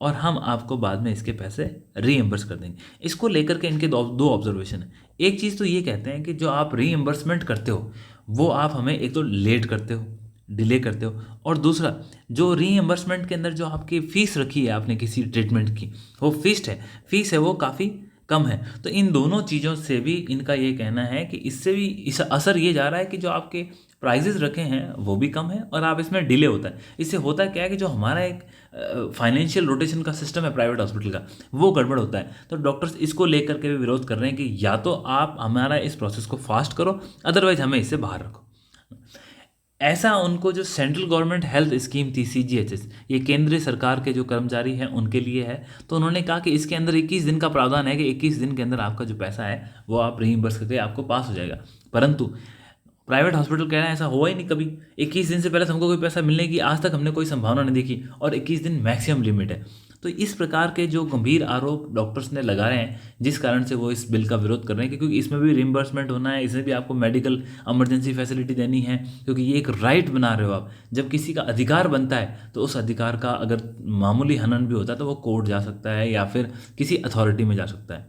और हम आपको बाद में इसके पैसे रीएम्बर्स कर देंगे। इसको लेकर के इनके दो ऑब्जर्वेशन है। एक चीज़ तो ये कहते हैं कि जो आप रीएम्बर्समेंट करते हो वो आप हमें एक तो लेट करते हो, डिले करते हो, और दूसरा जो रीएम्बर्समेंट के अंदर जो आपकी फ़ीस रखी है आपने किसी ट्रीटमेंट की, वो फीस है वो काफ़ी कम है। तो इन दोनों चीज़ों से भी इनका ये कहना है कि इससे भी इस असर ये जा रहा है कि जो आपके प्राइजेस रखे हैं वो भी कम है और आप इसमें डिले होता है। इससे होता क्या है कि जो हमारा एक फाइनेंशियल रोटेशन का सिस्टम है प्राइवेट हॉस्पिटल का, वो गड़बड़ होता है। तो डॉक्टर्स इसको लेकर के भी विरोध कर रहे हैं कि या तो आप हमारा इस प्रोसेस को फास्ट करो, अदरवाइज हमें इससे बाहर रखो। ऐसा उनको जो सेंट्रल गवर्नमेंट हेल्थ स्कीम थी CGHS, ये केंद्रीय सरकार के जो कर्मचारी हैं उनके लिए है, तो उन्होंने कहा कि इसके अंदर 21 दिन का प्रावधान है कि 21 दिन के अंदर आपका जो पैसा है वो आप रीइंबर्स करके आपको पास हो जाएगा। परंतु प्राइवेट हॉस्पिटल कह रहे हैं ऐसा हुआ ही नहीं कभी। 21 दिन से पहले तो हमको कोई पैसा मिलने की आज तक हमने कोई संभावना नहीं देखी, और 21 दिन मैक्सिमम लिमिट है। तो इस प्रकार के जो गंभीर आरोप डॉक्टर्स ने लगाए हैं, जिस कारण से वो इस बिल का विरोध कर रहे हैं, क्योंकि इसमें भी रिम्बर्समेंट होना है, इसमें भी आपको मेडिकल इमरजेंसी फैसिलिटी देनी है, क्योंकि ये एक राइट बना रहे हो आप। जब किसी का अधिकार बनता है तो उस अधिकार का अगर मामूली हनन भी होता है तो वो कोर्ट जा सकता है या फिर किसी अथॉरिटी में जा सकता है।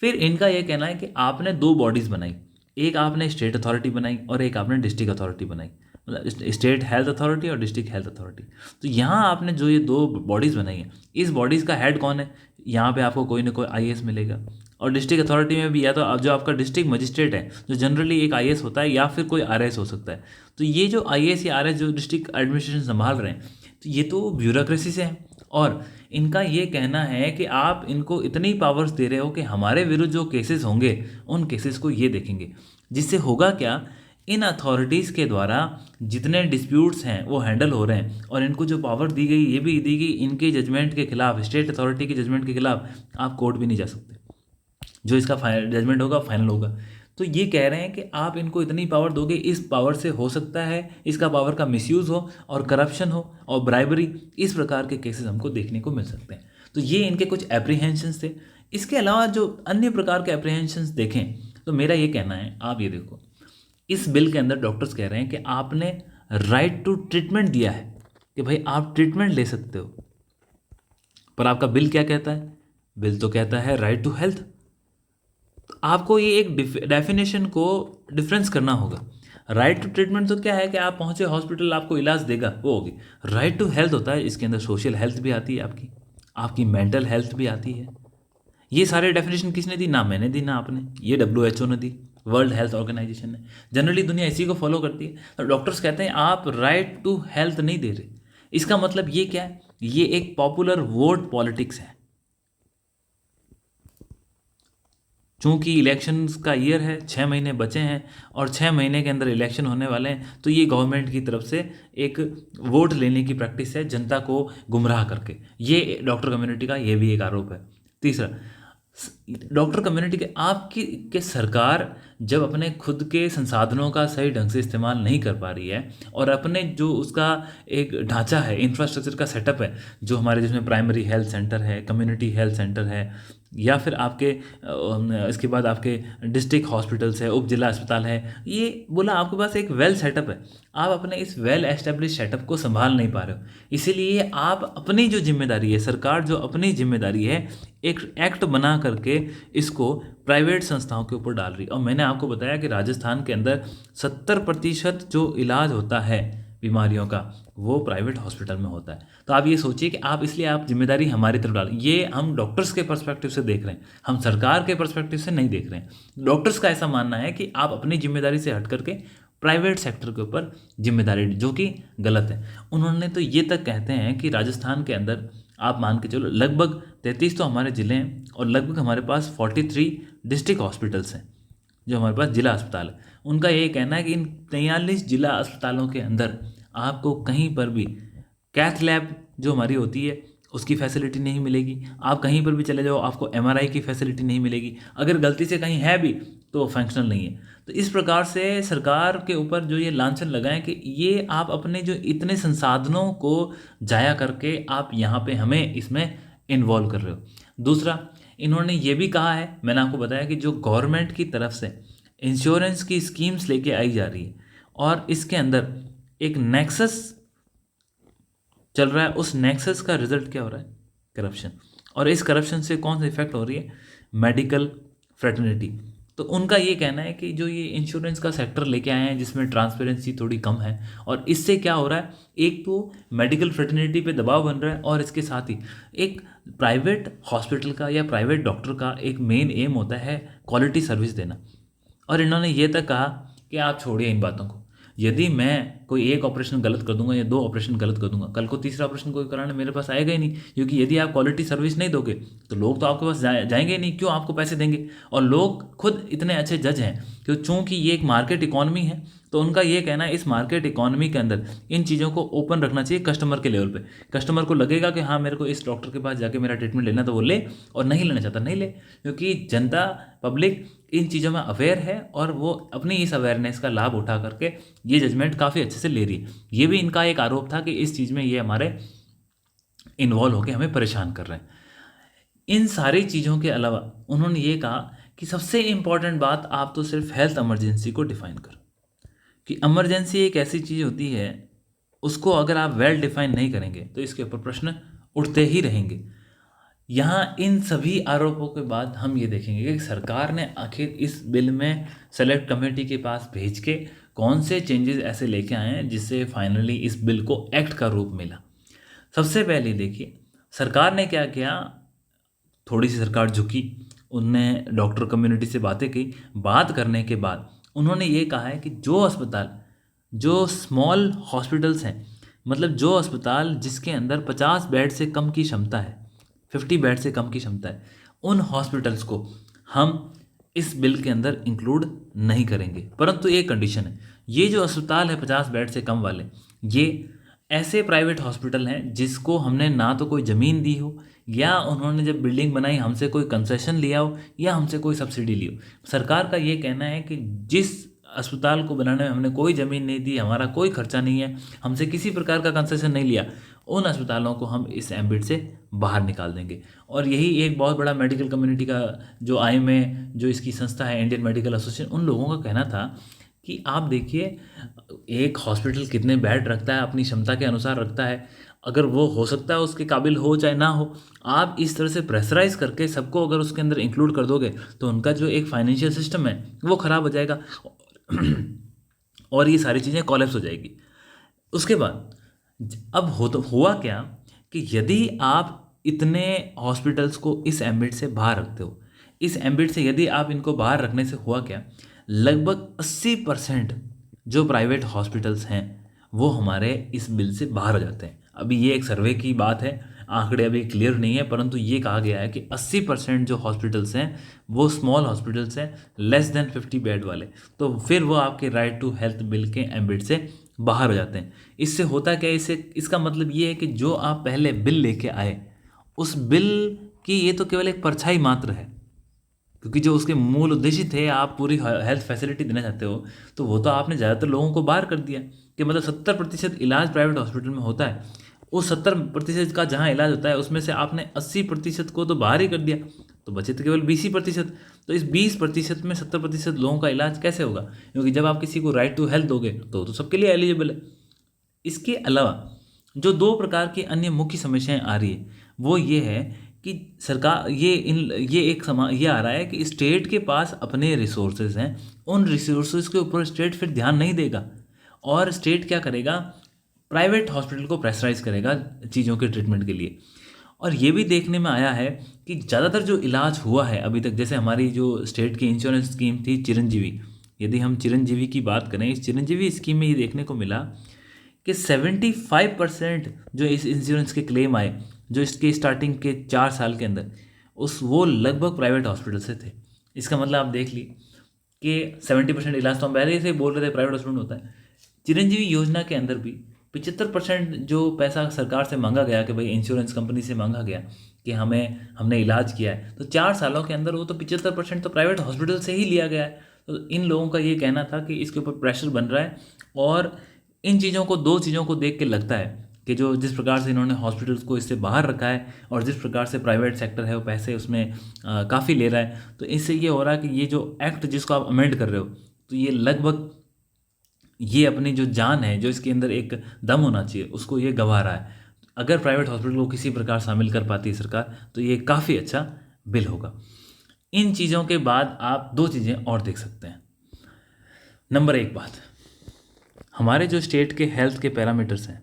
फिर इनका ये कहना है कि आपने दो बॉडीज़ बनाई, एक आपने स्टेट अथॉरिटी बनाई और एक आपने डिस्ट्रिक्ट अथॉरिटी बनाई, मतलब स्टेट हेल्थ अथॉरिटी और डिस्ट्रिक्ट हेल्थ अथॉरिटी। तो यहाँ आपने जो ये दो बॉडीज़ बनाई हैं, इस बॉडीज़ का हेड कौन है? यहाँ पे आपको कोई ना कोई IAS मिलेगा, और डिस्ट्रिक्ट अथॉरिटी में भी या तो जो आपका डिस्ट्रिक्ट मजिस्ट्रेट है, जो जनरली एक IAS होता है, या फिर कोई RS हो सकता है। तो ये जो IAS या RS जो डिस्ट्रिक्ट एडमिनिस्ट्रेशन संभाल रहे हैं, तो ये तो ब्यूरोक्रेसी से हैं, और इनका ये कहना है कि आप इनको इतनी पावर्स दे रहे हो कि हमारे विरुद्ध जो केसेस होंगे उन केसेस को ये देखेंगे, जिससे होगा क्या, इन अथॉरिटीज़ के द्वारा जितने डिस्प्यूट्स हैं वो हैंडल हो रहे हैं, और इनको जो पावर दी गई, ये भी दी गई इनके जजमेंट के खिलाफ, स्टेट अथॉरिटी के जजमेंट के खिलाफ आप कोर्ट भी नहीं जा सकते। जो इसका फाइनल जजमेंट होगा फाइनल होगा। तो ये कह रहे हैं कि आप इनको इतनी पावर दोगे, इस पावर से हो सकता है इसका पावर का मिसयूज़ हो और करप्शन हो और ब्राइबरी, इस प्रकार के केसेस हमको देखने को मिल सकते हैं। तो ये इनके कुछ एप्रीहेंशंस थे। इसके अलावा जो अन्य प्रकार के एप्रीहेंशंस देखें तो मेरा ये कहना है, आप ये देखो, इस बिल के अंदर डॉक्टर्स कह रहे हैं कि आपने राइट टू ट्रीटमेंट दिया है, कि भाई आप ट्रीटमेंट ले सकते हो, पर आपका बिल क्या कहता है? बिल तो कहता है राइट टू हेल्थ। तो आपको ये एक डेफिनेशन को डिफरेंस करना होगा। राइट टू ट्रीटमेंट तो क्या है कि आप पहुंचे हॉस्पिटल, आपको इलाज देगा, वो होगी। राइट टू हेल्थ होता है, इसके अंदर सोशल हेल्थ भी आती है, आपकी मेंटल हेल्थ भी आती है। ये सारे डेफिनेशन किसने दी? ना मैंने दी ना आपने, ये WHO ने दी, वर्ल्ड हेल्थ ऑर्गेनाइजेशन ने। जनरली दुनिया इसी को फॉलो करती है। तो डॉक्टर्स कहते हैं आप राइट टू हेल्थ नहीं दे रहे। इसका मतलब ये क्या है? ये एक पॉपुलर वोट पॉलिटिक्स है। चूंकि इलेक्शंस का ईयर है, 6 महीने बचे हैं और 6 महीने के अंदर इलेक्शन होने वाले हैं, तो ये गवर्नमेंट की तरफ से एक वोट लेने की प्रैक्टिस है, जनता को गुमराह करके। ये डॉक्टर कम्युनिटी का ये भी एक आरोप है। तीसरा, डॉक्टर कम्युनिटी के सरकार जब अपने खुद के संसाधनों का सही ढंग से इस्तेमाल नहीं कर पा रही है, और अपने जो उसका एक ढांचा है, इंफ्रास्ट्रक्चर का सेटअप है, जो हमारे जिसमें प्राइमरी हेल्थ सेंटर है, कम्युनिटी हेल्थ सेंटर है, या फिर आपके इसके बाद आपके डिस्ट्रिक्ट हॉस्पिटल्स है, उप जिला अस्पताल है, ये बोला आपके पास एक वेल सेटअप है, आप अपने इस वेल एस्टेब्लिश सेटअप को संभाल नहीं पा रहे हो। इसीलिए आप अपनी जो जिम्मेदारी है, सरकार जो अपनी जिम्मेदारी है, एक एक्ट बना करके इसको प्राइवेट संस्थाओं के ऊपर डाल रही है। और मैंने आपको बताया कि राजस्थान के अंदर 70% जो इलाज होता है बीमारियों का, वो प्राइवेट हॉस्पिटल में होता है। तो आप ये सोचिए कि आप इसलिए आप जिम्मेदारी हमारी तरफ डालें। ये हम डॉक्टर्स के पर्सपेक्टिव से देख रहे हैं, हम सरकार के पर्सपेक्टिव से नहीं देख रहे हैं। डॉक्टर्स का ऐसा मानना है कि आप अपनी जिम्मेदारी से हट करके प्राइवेट सेक्टर के ऊपर जिम्मेदारी, जो कि गलत है। उन्होंने तो ये तक कहते हैं कि राजस्थान के अंदर आप मान के चलो लगभग 33 तो हमारे ज़िले हैं, और लगभग हमारे पास 43 डिस्ट्रिक्ट हॉस्पिटल्स हैं, जो हमारे पास जिला अस्पताल है। उनका ये कहना है कि इन 43 जिला अस्पतालों के अंदर आपको कहीं पर भी कैथ लैब जो हमारी होती है उसकी फैसिलिटी नहीं मिलेगी। आप कहीं पर भी चले जाओ, आपको MRI की फैसिलिटी नहीं मिलेगी। अगर गलती से कहीं है भी तो फंक्शनल नहीं है। तो इस प्रकार से सरकार के ऊपर जो ये लांछन लगाएं कि ये आप अपने जो इतने संसाधनों को जाया करके आप यहाँ पे हमें इसमें इन्वॉल्व कर रहे हो। दूसरा, इन्होंने ये भी कहा है, मैंने आपको बताया कि जो गवर्नमेंट की तरफ से इंश्योरेंस की स्कीम्स लेके आई जा रही है, और इसके अंदर एक नेक्सस चल रहा है, उस नेक्सस का रिजल्ट क्या हो रहा है? करप्शन। और इस करप्शन से कौन सा इफेक्ट हो रही है? Medical fraternity. तो उनका ये कहना है कि जो ये इंश्योरेंस का सेक्टर लेके आए हैं, जिसमें ट्रांसपेरेंसी थोड़ी कम है, और इससे क्या हो रहा है, एक तो मेडिकल फ्रेटर्निटी पे दबाव बन रहा है, और इसके साथ ही एक प्राइवेट हॉस्पिटल का या प्राइवेट डॉक्टर का एक मेन एम होता है क्वालिटी सर्विस देना। और इन्होंने ये तक कहा कि आप छोड़िए इन बातों को, यदि मैं कोई एक ऑपरेशन गलत कर दूंगा या 2 ऑपरेशन गलत कर दूंगा, कल को तीसरा ऑपरेशन कोई कराने मेरे पास आएगा ही नहीं, क्योंकि यदि आप क्वालिटी सर्विस नहीं दोगे तो लोग तो आपके पास जाएंगे ही नहीं, क्यों आपको पैसे देंगे। और लोग खुद इतने अच्छे जज हैं कि चूंकि ये एक मार्केट इकॉनमी है, तो उनका ये कहना है इस मार्केट इकॉनमी के अंदर इन चीज़ों को ओपन रखना चाहिए कस्टमर के लेवल पे। कस्टमर को लगेगा कि हाँ मेरे को इस डॉक्टर के पास जाके मेरा ट्रीटमेंट लेना, तो वो ले, और नहीं लेना चाहता नहीं ले, क्योंकि जनता पब्लिक इन चीज़ों में अवेयर है और वो अपनी इस अवेयरनेस का लाभ उठा करके ये जजमेंट काफ़ी अच्छे से ले रही है। ये भी इनका एक आरोप था कि इस चीज़ में ये हमारे इन्वॉल्व होकर हमें परेशान कर रहे हैं। इन सारी चीज़ों के अलावा उन्होंने ये कहा कि सबसे इम्पॉर्टेंट बात, आप तो सिर्फ हेल्थ इमरजेंसी को डिफाइन करो, कि इमरजेंसी एक ऐसी चीज़ होती है, उसको अगर आप वेल डिफाइन नहीं करेंगे तो इसके ऊपर प्रश्न उठते ही रहेंगे। यहाँ इन सभी आरोपों के बाद हम ये देखेंगे कि सरकार ने आखिर इस बिल में सेलेक्ट कमेटी के पास भेज के कौन से चेंजेस ऐसे लेके आए हैं जिससे फाइनली इस बिल को एक्ट का रूप मिला। सबसे पहले देखिए सरकार ने क्या किया, थोड़ी सी सरकार झुकी, उनने डॉक्टर कम्युनिटी से बातें की, बात करने के बाद उन्होंने ये कहा है कि जो अस्पताल, जो स्मॉल हॉस्पिटल्स हैं, मतलब जो अस्पताल जिसके अंदर 50 बेड से कम की क्षमता है, 50 बेड से कम की क्षमता है, उन हॉस्पिटल्स को हम इस बिल के अंदर इंक्लूड नहीं करेंगे। परंतु एक कंडीशन है, ये जो अस्पताल है 50 बेड से कम वाले, ये ऐसे प्राइवेट हॉस्पिटल हैं जिसको हमने ना तो कोई ज़मीन दी हो, या उन्होंने जब बिल्डिंग बनाई हमसे कोई कंसेशन लिया हो, या हमसे कोई सब्सिडी ली हो। सरकार का ये कहना है कि जिस अस्पताल को बनाने में हमने कोई ज़मीन नहीं दी, हमारा कोई खर्चा नहीं है, हमसे किसी प्रकार का कंसेशन नहीं लिया, उन अस्पतालों को हम इस एम्बिट से बाहर निकाल देंगे। और यही एक बहुत बड़ा मेडिकल कम्युनिटी का जो IMA जो इसकी संस्था है, इंडियन मेडिकल एसोसिएशन, उन लोगों का कहना था कि आप देखिए एक हॉस्पिटल कितने बेड रखता है, अपनी क्षमता के अनुसार रखता है, अगर वो हो सकता है उसके काबिल हो चाहे ना हो, आप इस तरह से प्रेशराइज करके सबको अगर उसके अंदर इंक्लूड कर दोगे तो उनका जो एक फाइनेंशियल सिस्टम है वो ख़राब हो जाएगा और ये सारी चीज़ें कॉलेप्स हो जाएगी। उसके बाद अब हुआ क्या कि यदि आप इतने हॉस्पिटल्स को इस एम्बिट से बाहर रखते हो, इस एम्बिट से यदि आप इनको बाहर रखने से हुआ क्या, लगभग 80% जो प्राइवेट हॉस्पिटल्स हैं वो हमारे इस बिल से बाहर हो जाते हैं। अभी ये एक सर्वे की बात है, आंकड़े अभी क्लियर नहीं है, परंतु ये कहा गया है कि 80% जो हॉस्पिटल्स हैं वो स्मॉल हॉस्पिटल्स हैं, लेस देन 50 बेड वाले, तो फिर वो आपके राइट टू हेल्थ बिल के एम्बिट से बाहर हो जाते हैं। इससे होता क्या है, इसका मतलब ये है कि जो आप पहले बिल लेके आए, उस बिल की ये तो केवल एक परछाई मात्र है, क्योंकि जो उसके मूल उद्देश्य थे, आप पूरी हेल्थ फैसिलिटी देना चाहते हो, तो वो तो आपने ज़्यादातर लोगों को बाहर कर दिया। कि मतलब 70% इलाज प्राइवेट हॉस्पिटल में होता है, उस 70% का जहाँ इलाज होता है उसमें से आपने 80% को तो बाहर ही कर दिया, तो बचे तो केवल 20%। तो इस 20% में 70% लोगों का इलाज कैसे होगा, क्योंकि जब आप किसी को राइट टू हेल्थ दोगे तो सबके लिए एलिजिबल है। इसके अलावा जो 2 प्रकार की अन्य मुख्य समस्याएं आ रही है वो ये है कि सरकार ये आ रहा है कि स्टेट के पास अपने रिसोर्सेज हैं, उन रिसोर्सेज के ऊपर स्टेट फिर ध्यान नहीं देगा, और स्टेट क्या करेगा, प्राइवेट हॉस्पिटल को प्रेशराइज करेगा चीज़ों के ट्रीटमेंट के लिए। और ये भी देखने में आया है कि ज़्यादातर जो इलाज हुआ है अभी तक, जैसे हमारी जो स्टेट की इंश्योरेंस स्कीम थी चिरंजीवी, यदि हम चिरंजीवी की बात करें, इस चिरंजीवी स्कीम में ये देखने को मिला कि 75% जो इस इंश्योरेंस के क्लेम आए, जो इसके स्टार्टिंग के 4 साल के अंदर, वो लगभग प्राइवेट हॉस्पिटल से थे। इसका मतलब आप देख ली कि 70% इलाज तो हम पहले से ही बोल रहे थे प्राइवेट हॉस्पिटल में होता है। चिरंजीवी योजना के अंदर भी 75% जो पैसा सरकार से मांगा गया, कि भाई इंश्योरेंस कंपनी से मांगा गया कि हमने इलाज किया है, तो 4 सालों के अंदर वो तो 75% तो प्राइवेट हॉस्पिटल से ही लिया गया है। तो इन लोगों का ये कहना था कि इसके ऊपर प्रेशर बन रहा है, और इन चीज़ों को, 2 चीज़ों को देख के लगता है कि जो जिस प्रकार से इन्होंने हॉस्पिटल्स को इससे बाहर रखा है, और जिस प्रकार से प्राइवेट सेक्टर है वो पैसे उसमें काफ़ी ले रहा है, तो इससे ये हो रहा है कि ये जो एक्ट जिसको आप अमेंड कर रहे हो, तो ये लगभग ये अपनी जो जान है, जो इसके अंदर एक दम होना चाहिए, उसको ये गंवा रहा है। अगर प्राइवेट हॉस्पिटल को किसी प्रकार शामिल कर पाती है सरकार, तो ये काफ़ी अच्छा बिल होगा। इन चीज़ों के बाद आप 2 चीज़ें और देख सकते हैं। नंबर 1 बात, हमारे जो स्टेट के हेल्थ के पैरामीटर्स हैं,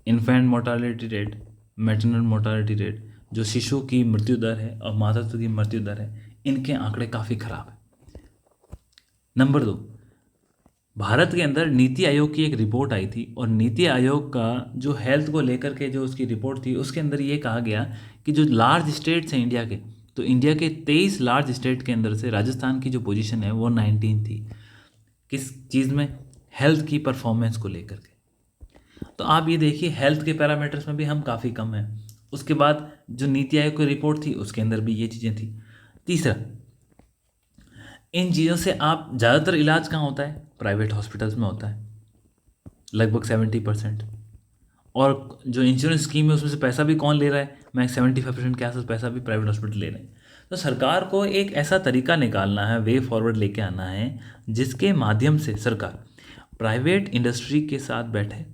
infant mortality rate, maternal mortality rate, जो शिशु की मृत्यु दर है और मातृत्व की मृत्यु दर है, इनके आंकड़े काफ़ी ख़राब है। नंबर 2, भारत के अंदर नीति आयोग की एक रिपोर्ट आई थी और नीति आयोग का जो हेल्थ को लेकर के जो उसकी रिपोर्ट थी उसके अंदर ये कहा गया कि जो लार्ज स्टेट्स हैं इंडिया के, तो इंडिया के 23 लार्ज स्टेट के अंदर से राजस्थान की जो पोजीशन है वो 19 थी। किस चीज़ में? हेल्थ की परफॉर्मेंस को लेकर के। तो आप ये देखिए हेल्थ के पैरामीटर्स में भी हम काफ़ी कम हैं। उसके बाद जो नीति आयोग की रिपोर्ट थी उसके अंदर भी ये चीज़ें थी। तीसरा, इन चीज़ों से आप ज़्यादातर इलाज कहाँ होता है? प्राइवेट हॉस्पिटल्स में होता है, लगभग 70%। और जो इंश्योरेंस स्कीम है उसमें से पैसा भी कौन ले रहा है? मैं 75% के आसपास पैसा भी प्राइवेट हॉस्पिटल ले रहे हैं। तो सरकार को एक ऐसा तरीका निकालना है, वे फॉरवर्ड लेके आना है, जिसके माध्यम से सरकार प्राइवेट इंडस्ट्री के साथ बैठे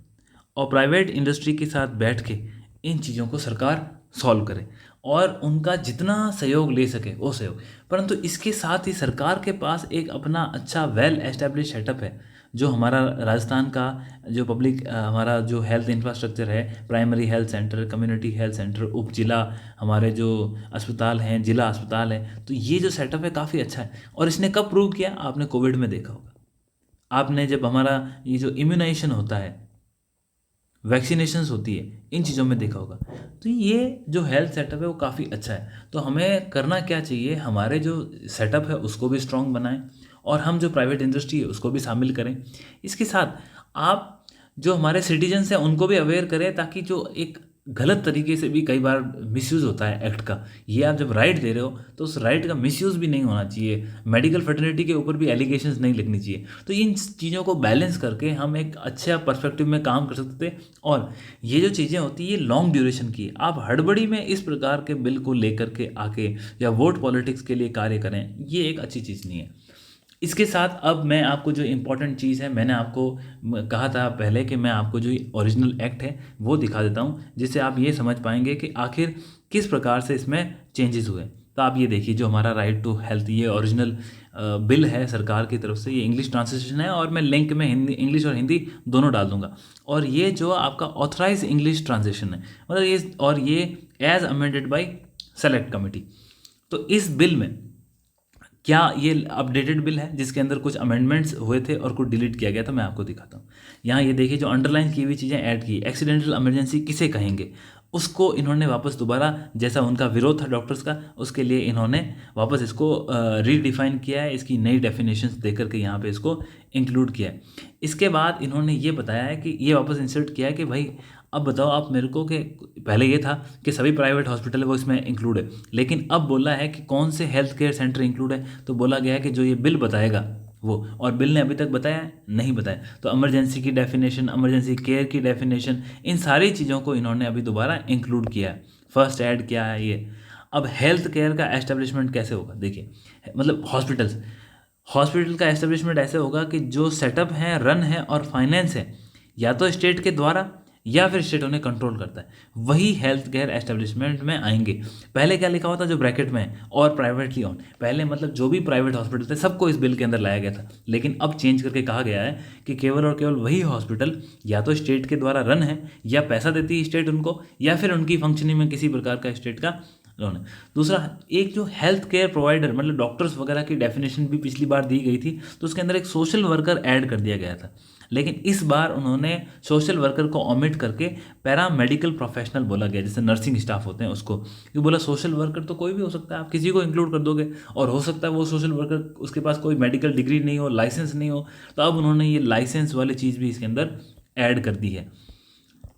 और प्राइवेट इंडस्ट्री के साथ बैठ के इन चीज़ों को सरकार सॉल्व करे और उनका जितना सहयोग ले सके वो सहयोग। परंतु इसके साथ ही सरकार के पास एक अपना अच्छा वेल एस्टेब्लिश सेटअप है, जो हमारा राजस्थान का जो पब्लिक हमारा जो हेल्थ इंफ्रास्ट्रक्चर है, primary health centre, community health centre, उप जिला हमारे जो अस्पताल हैं, जिला अस्पताल है, तो ये जो सेटअप है काफ़ी अच्छा है। और इसने कब प्रूव किया? आपने कोविड में देखा होगा, आपने जब हमारा ये जो इम्यूनाइजेशन होता है, वैक्सीनेशंस होती है, इन चीज़ों में देखा होगा। तो ये जो हेल्थ सेटअप है वो काफ़ी अच्छा है। तो हमें करना क्या चाहिए? हमारे जो सेटअप है उसको भी स्ट्रॉन्ग बनाएं और हम जो प्राइवेट इंडस्ट्री है उसको भी शामिल करें। इसके साथ आप जो हमारे सिटीजन्स हैं उनको भी अवेयर करें, ताकि जो एक गलत तरीके से भी कई बार मिसयूज़ होता है एक्ट का, ये आप जब राइट दे रहे हो तो उस राइट का मिसयूज़ भी नहीं होना चाहिए, मेडिकल फर्टिलिटी के ऊपर भी एलिगेशंस नहीं लिखनी चाहिए। तो इन चीज़ों को बैलेंस करके हम एक अच्छा पर्सपेक्टिव में काम कर सकते थे। और ये जो चीज़ें होती है ये लॉन्ग ड्यूरेशन की है। आप हड़बड़ी में इस प्रकार के बिल को लेकर के आके या वोट पॉलिटिक्स के लिए कार्य करें, ये एक अच्छी चीज़ नहीं है। इसके साथ अब मैं आपको जो इम्पोर्टेंट चीज़ है, मैंने आपको कहा था पहले कि मैं आपको जो ओरिजिनल एक्ट है वो दिखा देता हूँ, जिससे आप ये समझ पाएंगे कि आखिर किस प्रकार से इसमें चेंजेस हुए। तो आप ये देखिए, जो हमारा राइट टू हेल्थ, ये ओरिजिनल बिल है सरकार की तरफ से, ये इंग्लिश ट्रांसलेशन है और मैं लिंक में हिंदी, इंग्लिश और हिंदी दोनों डाल दूंगा। और ये जो आपका ऑथराइज इंग्लिश ट्रांसलेशन है, मतलब ये, और ये as amended by select committee. तो इस बिल में क्या ये अपडेटेड बिल है जिसके अंदर कुछ अमेंडमेंट्स हुए थे और कुछ डिलीट किया गया था, मैं आपको दिखाता हूँ। यहाँ ये देखिए, जो अंडरलाइन की हुई चीज़ें ऐड की, एक्सीडेंटल इमरजेंसी किसे कहेंगे, उसको इन्होंने वापस दोबारा, जैसा उनका विरोध था डॉक्टर्स का, उसके लिए इन्होंने वापस इसको रीडिफाइन किया है, इसकी नई डेफिनेशंस दे करके यहाँ पे इसको इंक्लूड किया है। इसके बाद इन्होंने ये बताया है कि ये वापस इंसर्ट किया है कि भाई अब बताओ आप मेरे को, कि पहले ये था कि सभी प्राइवेट हॉस्पिटल है वो इसमें इंक्लूड है, लेकिन अब बोला है कि कौन से हेल्थ केयर सेंटर इंक्लूड है। तो बोला गया है कि जो ये बिल बताएगा वो, और बिल ने अभी तक बताया नहीं बताया। तो इमरजेंसी की डेफिनेशन, इमरजेंसी केयर की डेफिनेशन, इन सारी चीज़ों को इन्होंने अभी दोबारा इंक्लूड किया है, फर्स्ट ऐड किया है ये। अब हेल्थ केयर का एस्टेब्लिशमेंट कैसे होगा? देखिए, मतलब हॉस्पिटल का एस्टेब्लिशमेंट ऐसे होगा कि जो सेटअप है, रन है और फाइनेंस है, या तो स्टेट के द्वारा या फिर स्टेट उन्हें कंट्रोल करता है, वही हेल्थ केयर एस्टेब्लिशमेंट में आएंगे। पहले क्या लिखा हुआ था जो ब्रैकेट में है, और प्राइवेटली ऑन, पहले मतलब जो भी प्राइवेट हॉस्पिटल थे सबको इस बिल के अंदर लाया गया था, लेकिन अब चेंज करके कहा गया है कि केवल और केवल वही हॉस्पिटल या तो स्टेट के द्वारा रन है, या पैसा देती है स्टेट उनको, या फिर उनकी फंक्शनिंग में किसी प्रकार का स्टेट का लोन है। दूसरा, एक जो हेल्थ केयर प्रोवाइडर, मतलब डॉक्टर्स वगैरह की डेफिनेशन भी पिछली बार दी गई थी, तो उसके अंदर एक सोशल वर्कर ऐड कर दिया गया था, लेकिन इस बार उन्होंने सोशल वर्कर को ओमिट करके पैरा मेडिकल प्रोफेशनल बोला गया, जैसे नर्सिंग स्टाफ होते हैं उसको, क्योंकि बोला सोशल वर्कर तो कोई भी हो सकता है, आप किसी को इंक्लूड कर दोगे, और हो सकता है वो सोशल वर्कर उसके पास कोई मेडिकल डिग्री नहीं हो, लाइसेंस नहीं हो, तो अब उन्होंने ये लाइसेंस वाली चीज़ भी इसके अंदर ऐड कर दी है।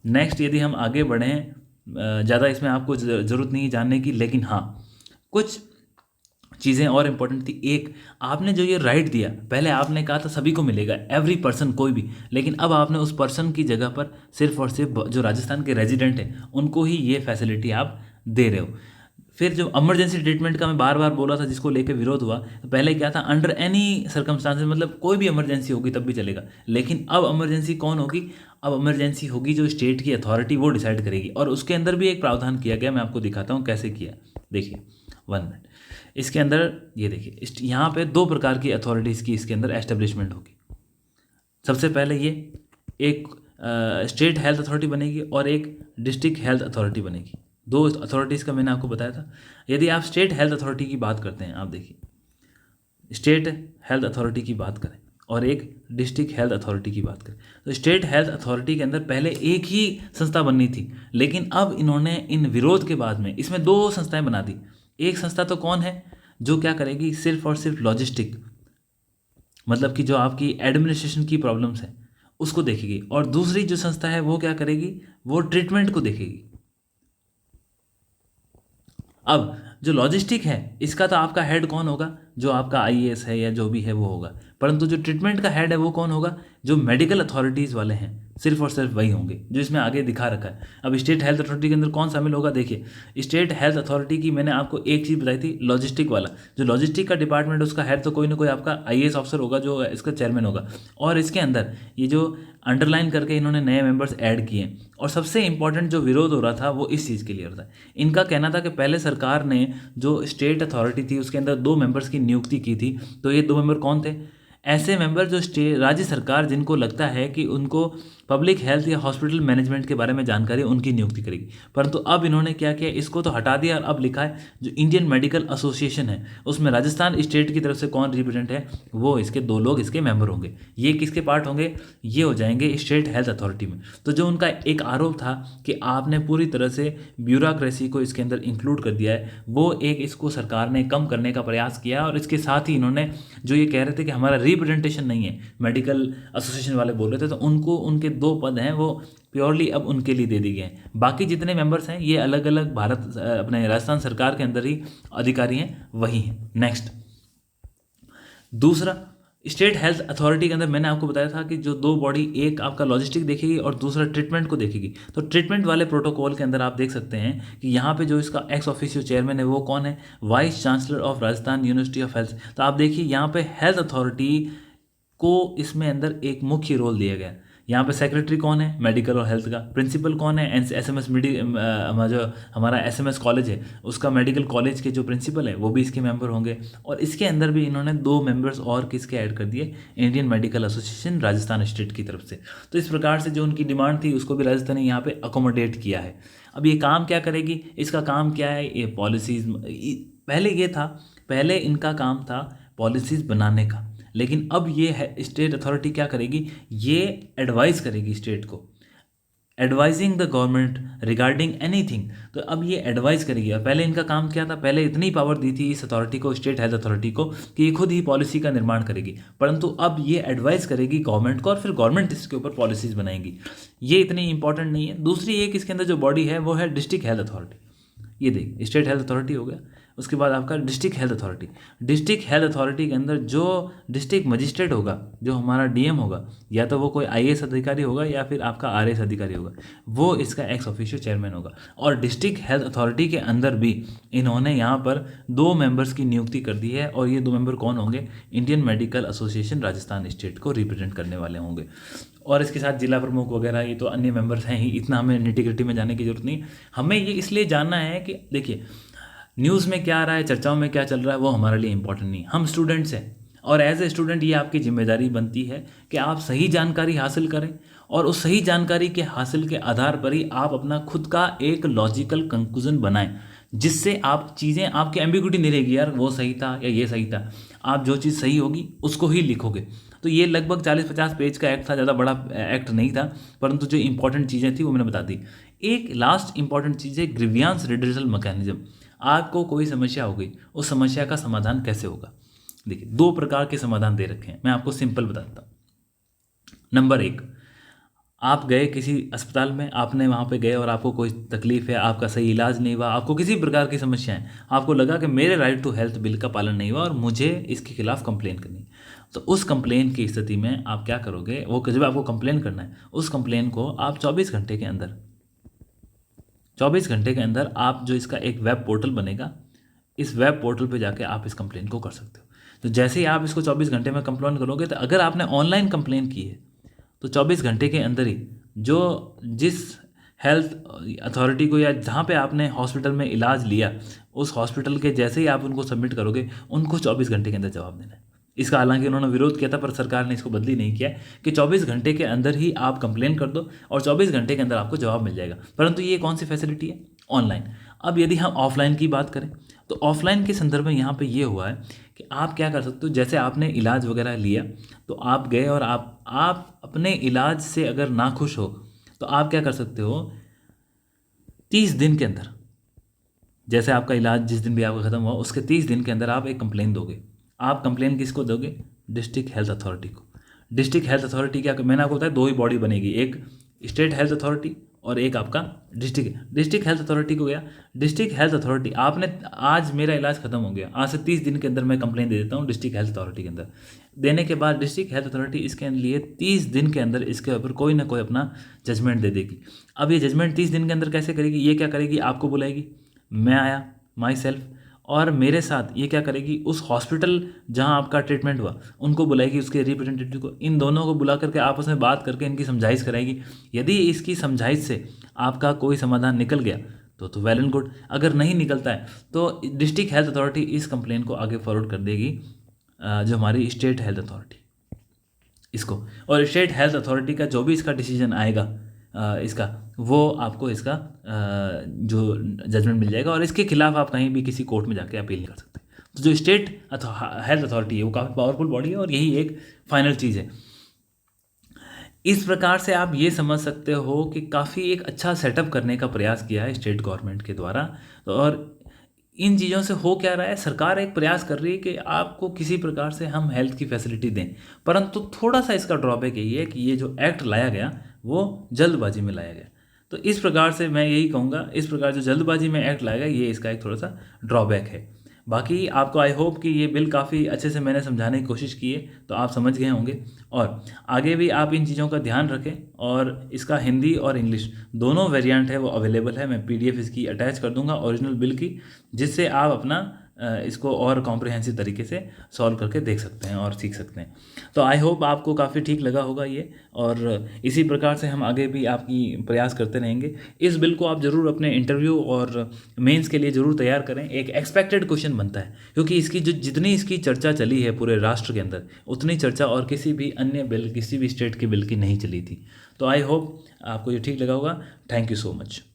नेक्स्ट, यदि हम आगे बढ़ें, ज़्यादा इसमें आपको ज़रूरत नहीं जानने की, लेकिन हाँ कुछ चीज़ें और इम्पोर्टेंट थी। एक, आपने जो ये राइट दिया, पहले आपने कहा था सभी को मिलेगा, एवरी पर्सन, कोई भी, लेकिन अब आपने उस पर्सन की जगह पर सिर्फ और सिर्फ जो राजस्थान के रेजिडेंट हैं उनको ही ये फैसिलिटी आप दे रहे हो। फिर जो इमरजेंसी ट्रीटमेंट का मैं बार बार बोला था, जिसको लेकर विरोध हुआ, तो पहले क्या था, अंडर एनी सर्कमस्टांसेस, मतलब कोई भी इमरजेंसी होगी तब भी चलेगा, लेकिन अब इमरजेंसी कौन होगी? अब इमरजेंसी होगी जो स्टेट की अथॉरिटी वो डिसाइड करेगी, और उसके अंदर भी एक प्रावधान किया गया, मैं आपको दिखाता हूँ कैसे किया। देखिए 1 मिनट, इसके अंदर ये देखिए, यहाँ पे 2 प्रकार की अथॉरिटीज़ की इसके अंदर एस्टेब्लिशमेंट होगी। सबसे पहले ये एक स्टेट हेल्थ अथॉरिटी बनेगी और एक डिस्ट्रिक्ट हेल्थ अथॉरिटी बनेगी। 2 अथॉरिटीज़ का मैंने आपको बताया था। यदि आप स्टेट हेल्थ अथॉरिटी की बात करते हैं, आप देखिए स्टेट हेल्थ अथॉरिटी की बात करें और एक डिस्ट्रिक्ट हेल्थ अथॉरिटी की बात करें, तो स्टेट हेल्थ अथॉरिटी के अंदर पहले एक ही संस्था बननी थी, लेकिन अब इन्होंने इन विरोध के बाद में इसमें दो संस्थाएं बना दी। एक संस्था तो कौन है, जो क्या करेगी, सिर्फ और सिर्फ लॉजिस्टिक, मतलब कि जो आपकी एडमिनिस्ट्रेशन की प्रॉब्लम्स है उसको देखेगी, और दूसरी जो संस्था है वो क्या करेगी, वो ट्रीटमेंट को देखेगी। अब जो लॉजिस्टिक है इसका तो आपका हेड कौन होगा, जो आपका आईएएस है या जो भी है वो होगा, परंतु जो ट्रीटमेंट का हेड है वो कौन होगा, जो मेडिकल अथॉरिटीज़ वाले हैं, सिर्फ और सिर्फ वही होंगे, जो इसमें आगे दिखा रखा है। अब स्टेट हेल्थ अथॉरिटी के अंदर कौन शामिल होगा, देखिए स्टेट हेल्थ अथॉरिटी की मैंने आपको एक चीज़ बताई थी, लॉजिस्टिक वाला, जो लॉजिस्टिक का डिपार्टमेंट उसका हेड तो कोई ना कोई आपका आईएएस ऑफिसर होगा, जो इसका चेयरमैन होगा। और इसके अंदर ये जो अंडरलाइन करके इन्होंने नए मेंबर्स ऐड किए, और सबसे इंपॉर्टेंट जो विरोध हो रहा था वो इस चीज़ के लिए हो रहा था। इनका कहना था कि पहले सरकार ने जो स्टेट अथॉरिटी थी उसके अंदर 2 मेंबर्स की नियुक्ति की थी, तो ये 2 मेंबर कौन थे, ऐसे मेंबर जो राज्य सरकार जिनको लगता है कि उनको पब्लिक हेल्थ या हॉस्पिटल मैनेजमेंट के बारे में जानकारी, उनकी नियुक्ति करेगी। परंतु अब इन्होंने क्या किया, इसको तो हटा दिया और अब लिखा है जो इंडियन मेडिकल एसोसिएशन है उसमें राजस्थान स्टेट की तरफ से कौन रिप्रेजेंट है, वो इसके 2 लोग इसके मेंबर होंगे। ये किसके पार्ट होंगे, ये हो जाएंगे स्टेट हेल्थ अथॉरिटी में। तो जो उनका एक आरोप था कि आपने पूरी तरह से ब्यूरोक्रेसी को इसके अंदर इंक्लूड कर दिया है, वो एक इसको सरकार ने कम करने का प्रयास किया। और इसके साथ ही इन्होंने जो ये कह रहे थे कि हमारा रिप्रेजेंटेशन नहीं है, मेडिकल एसोसिएशन वाले बोल रहे थे, तो उनको उनके 2 पद हैं वो प्योरली अब उनके लिए दे दिए गए हैं। बाकी जितने मेंबर्स हैं ये अलग अलग भारत अपने राजस्थान सरकार के अंदर ही अधिकारी हैं, वही हैं। नेक्स्ट, दूसरा, स्टेट हेल्थ अथॉरिटी के अंदर मैंने आपको बताया था कि जो 2 बॉडी, एक आपका लॉजिस्टिक देखेगी और दूसरा ट्रीटमेंट को देखेगी। तो ट्रीटमेंट वाले प्रोटोकॉल के अंदर आप देख सकते हैं कि यहाँ पे जो इसका एक्स ऑफिशियो चेयरमैन है वो कौन है, vice chancellor of Rajasthan university of health. तो आप देखिए यहाँ पे हेल्थ अथॉरिटी को इसमें अंदर एक मुख्य रोल दिया गया। यहाँ पे सेक्रेटरी कौन है, मेडिकल और हेल्थ का, प्रिंसिपल कौन है, एसएमएस जो हमारा एसएमएस कॉलेज है उसका मेडिकल कॉलेज के जो प्रिंसिपल है वो भी इसके मेंबर होंगे। और इसके अंदर भी इन्होंने 2 मेंबर्स और किसके ऐड कर दिए, Indian medical association Rajasthan state की तरफ से। तो इस प्रकार से जो उनकी डिमांड थी उसको भी राजस्थान ने यहाँ पे अकोमोडेट किया है। अब ये काम क्या करेगी, इसका काम क्या है, ये पॉलिसीज, पहले ये था, पहले इनका काम था पॉलिसीज बनाने का, लेकिन अब ये है स्टेट अथॉरिटी क्या करेगी, ये एडवाइस करेगी स्टेट को, advising the government regarding anything. तो अब ये एडवाइस करेगी। और पहले इनका काम क्या था, पहले इतनी पावर दी थी इस अथॉरिटी को, स्टेट हेल्थ अथॉरिटी को, कि ये खुद ही पॉलिसी का निर्माण करेगी, परंतु अब ये एडवाइस करेगी गवर्नमेंट को और फिर गवर्नमेंट इसके ऊपर पॉलिसीज बनाएगी। ये इतनी इंपॉर्टेंट नहीं है। दूसरी एक इसके अंदर जो बॉडी है वो है डिस्ट्रिक्ट हेल्थ अथॉरिटी। ये देखिए स्टेट हेल्थ अथॉरिटी हो गया, उसके बाद आपका district health authority. District health authority के अंदर जो डिस्ट्रिक्ट मजिस्ट्रेट होगा, जो हमारा डीएम होगा, या तो वो कोई आईएएस अधिकारी होगा या फिर आपका आरएएस अधिकारी होगा, वो इसका एक्स ऑफिशियो चेयरमैन होगा। और डिस्ट्रिक्ट हेल्थ अथॉरिटी के अंदर भी इन्होंने यहाँ पर 2 मेंबर्स की नियुक्ति कर दी है, और ये 2 मेंबर कौन होंगे, Indian medical association Rajasthan state को रिप्रेजेंट करने वाले होंगे। और इसके साथ जिला प्रमुख वगैरह ये तो अन्य मेंबर्स हैं ही, इतना हमें निटी-ग्रिटी में जाने की जरूरत नहीं। हमें ये इसलिए जानना है कि देखिए न्यूज़ में क्या आ रहा है, चर्चाओं में क्या चल रहा है, वो हमारे लिए इंपॉर्टेंट नहीं। हम स्टूडेंट्स हैं और एज ए स्टूडेंट ये आपकी जिम्मेदारी बनती है कि आप सही जानकारी हासिल करें, और उस सही जानकारी के हासिल के आधार पर ही आप अपना खुद का एक लॉजिकल कंक्लूजन बनाएं, जिससे आप चीज़ें, आपकी एम्बिग्यूटी नहीं रहेगी यार वो सही था या ये सही था। आप जो चीज़ सही होगी उसको ही लिखोगे। तो ये लगभग 40-50 पेज का एक्ट था, ज़्यादा बड़ा एक्ट नहीं था, परंतु जो इंपॉर्टेंट चीज़ें थी वो मैंने बता दी। एक लास्ट इंपॉर्टेंट चीज़ है ग्रीवियंस रिड्रेसल मैकेनिज्म। आपको कोई समस्या हो गई, उस समस्या का समाधान कैसे होगा। देखिए 2 प्रकार के समाधान दे रखे हैं, मैं आपको सिंपल बताता हूँ। नंबर 1, आप गए किसी अस्पताल में, आपने वहाँ पे गए और आपको कोई तकलीफ है, आपका सही इलाज नहीं हुआ, आपको किसी प्रकार की समस्या है, आपको लगा कि मेरे राइट टू हेल्थ बिल का पालन नहीं हुआ और मुझे इसके खिलाफ कंप्लेन करनी है। तो उस कंप्लेन की स्थिति में आप क्या करोगे, वो जब आपको कंप्लेन करना है, उस कंप्लेन को आप 24 घंटे के अंदर, 24 घंटे के अंदर आप जो इसका एक वेब पोर्टल बनेगा, इस वेब पोर्टल पे जाके आप इस कंप्लेन को कर सकते हो। तो जैसे ही आप इसको 24 घंटे में कंप्लेन करोगे, तो अगर आपने ऑनलाइन कंप्लेन की है तो 24 घंटे के अंदर ही जो जिस हेल्थ अथॉरिटी को या जहाँ पे आपने हॉस्पिटल में इलाज लिया, उस हॉस्पिटल के जैसे ही आप उनको सबमिट करोगे, उनको 24 घंटे के अंदर जवाब देना है। इसका हालांकि उन्होंने विरोध किया था, पर सरकार ने इसको बदली नहीं किया कि 24 घंटे के अंदर ही आप कंप्लेन कर दो और 24 घंटे के अंदर आपको जवाब मिल जाएगा। परंतु ये कौन सी फैसिलिटी है, ऑनलाइन। अब यदि हम ऑफलाइन की बात करें, तो ऑफलाइन के संदर्भ में यहाँ पे ये हुआ है कि कि आप क्या कर सकते हो। जैसे आपने इलाज वगैरह लिया, तो आप गए और आप अपने इलाज से अगर नाखुश हो, तो आप क्या कर सकते हो, 30 दिन के अंदर, जैसे आपका इलाज जिस दिन भी आपका ख़त्म हुआ उसके 30 दिन के अंदर आप एक कंप्लेन दोगे। आप कंप्लेन किसको दोगे? डिस्ट्रिक्ट हेल्थ अथॉरिटी को। डिस्ट्रिक्ट हेल्थ अथॉरिटी क्या, मैंने आपको बताया दो ही बॉडी बनेगी, एक स्टेट हेल्थ अथॉरिटी और एक आपका डिस्ट्रिक्ट हेल्थ अथॉरिटी को गया। डिस्ट्रिक्ट हेल्थ अथॉरिटी, आपने आज मेरा इलाज खत्म हो गया, आज से 30 दिन के अंदर मैं कंप्लेन दे देता हूँ डिस्ट्रिक्ट हेल्थ अथॉरिटी के अंदर। देने के बाद डिस्ट्रिक्ट हेल्थ अथॉरिटी इसके लिए 30 दिन के अंदर इसके ऊपर कोई ना कोई अपना जजमेंट दे देगी। अब ये जजमेंट 30 दिन के अंदर कैसे करेगी? ये क्या करेगी, आपको बुलाएगी, मैं आया माई सेल्फ, और मेरे साथ ये क्या करेगी, उस हॉस्पिटल जहां आपका ट्रीटमेंट हुआ उनको बुलाएगी, उसके रिप्रेजेंटेटिव को, इन दोनों को बुला करके आपस में बात करके इनकी समझाइश कराएगी। यदि इसकी समझाइश से आपका कोई समाधान निकल गया तो वेल एंड गुड, अगर नहीं निकलता है तो डिस्ट्रिक्ट हेल्थ अथॉरिटी इस कंप्लेन को आगे फॉरवर्ड कर देगी जो हमारी स्टेट हेल्थ अथॉरिटी इसको, और स्टेट हेल्थ अथॉरिटी का जो भी इसका डिसीजन आएगा इसका, वो आपको इसका जो जजमेंट मिल जाएगा, और इसके खिलाफ आप कहीं भी किसी कोर्ट में जाके अपील नहीं कर सकते। तो जो स्टेट हेल्थ अथॉरिटी है वो काफ़ी पावरफुल बॉडी है, और यही एक फाइनल चीज़ है। इस प्रकार से आप ये समझ सकते हो कि काफ़ी एक अच्छा सेटअप करने का प्रयास किया है स्टेट गवर्नमेंट के द्वारा। तो और इन चीज़ों से हो क्या रहा है, सरकार एक प्रयास कर रही है कि आपको किसी प्रकार से हम हेल्थ की फैसिलिटी दें, परंतु थोड़ा सा इसका ड्रॉबैक यही है कि ये जो एक्ट लाया गया वो जल्दबाजी में लाया गया। तो इस प्रकार से मैं यही कहूँगा, इस प्रकार जो जल्दबाजी में एक्ट लाया गया ये इसका एक थोड़ा सा ड्रॉबैक है। बाकी आपको आई होप कि ये बिल काफ़ी अच्छे से मैंने समझाने की कोशिश की है, तो आप समझ गए होंगे, और आगे भी आप इन चीज़ों का ध्यान रखें। और इसका हिंदी और इंग्लिश दोनों वेरिएंट है वो अवेलेबल है, मैं PDF इसकी अटैच कर दूंगा ओरिजिनल बिल की, जिससे आप अपना इसको और कॉम्प्रिहेंसिव तरीके से सॉल्व करके देख सकते हैं और सीख सकते हैं। तो आई होप आपको काफ़ी ठीक लगा होगा ये, और इसी प्रकार से हम आगे भी आपकी प्रयास करते रहेंगे। इस बिल को आप ज़रूर अपने इंटरव्यू और मेंस के लिए ज़रूर तैयार करें, एक एक्सपेक्टेड क्वेश्चन बनता है, क्योंकि इसकी जो जितनी इसकी चर्चा चली है पूरे राष्ट्र के अंदर, उतनी चर्चा और किसी भी अन्य बिल, किसी भी स्टेट के बिल की नहीं चली थी। तो आई होप आपको ये ठीक लगा होगा। Thank you so much.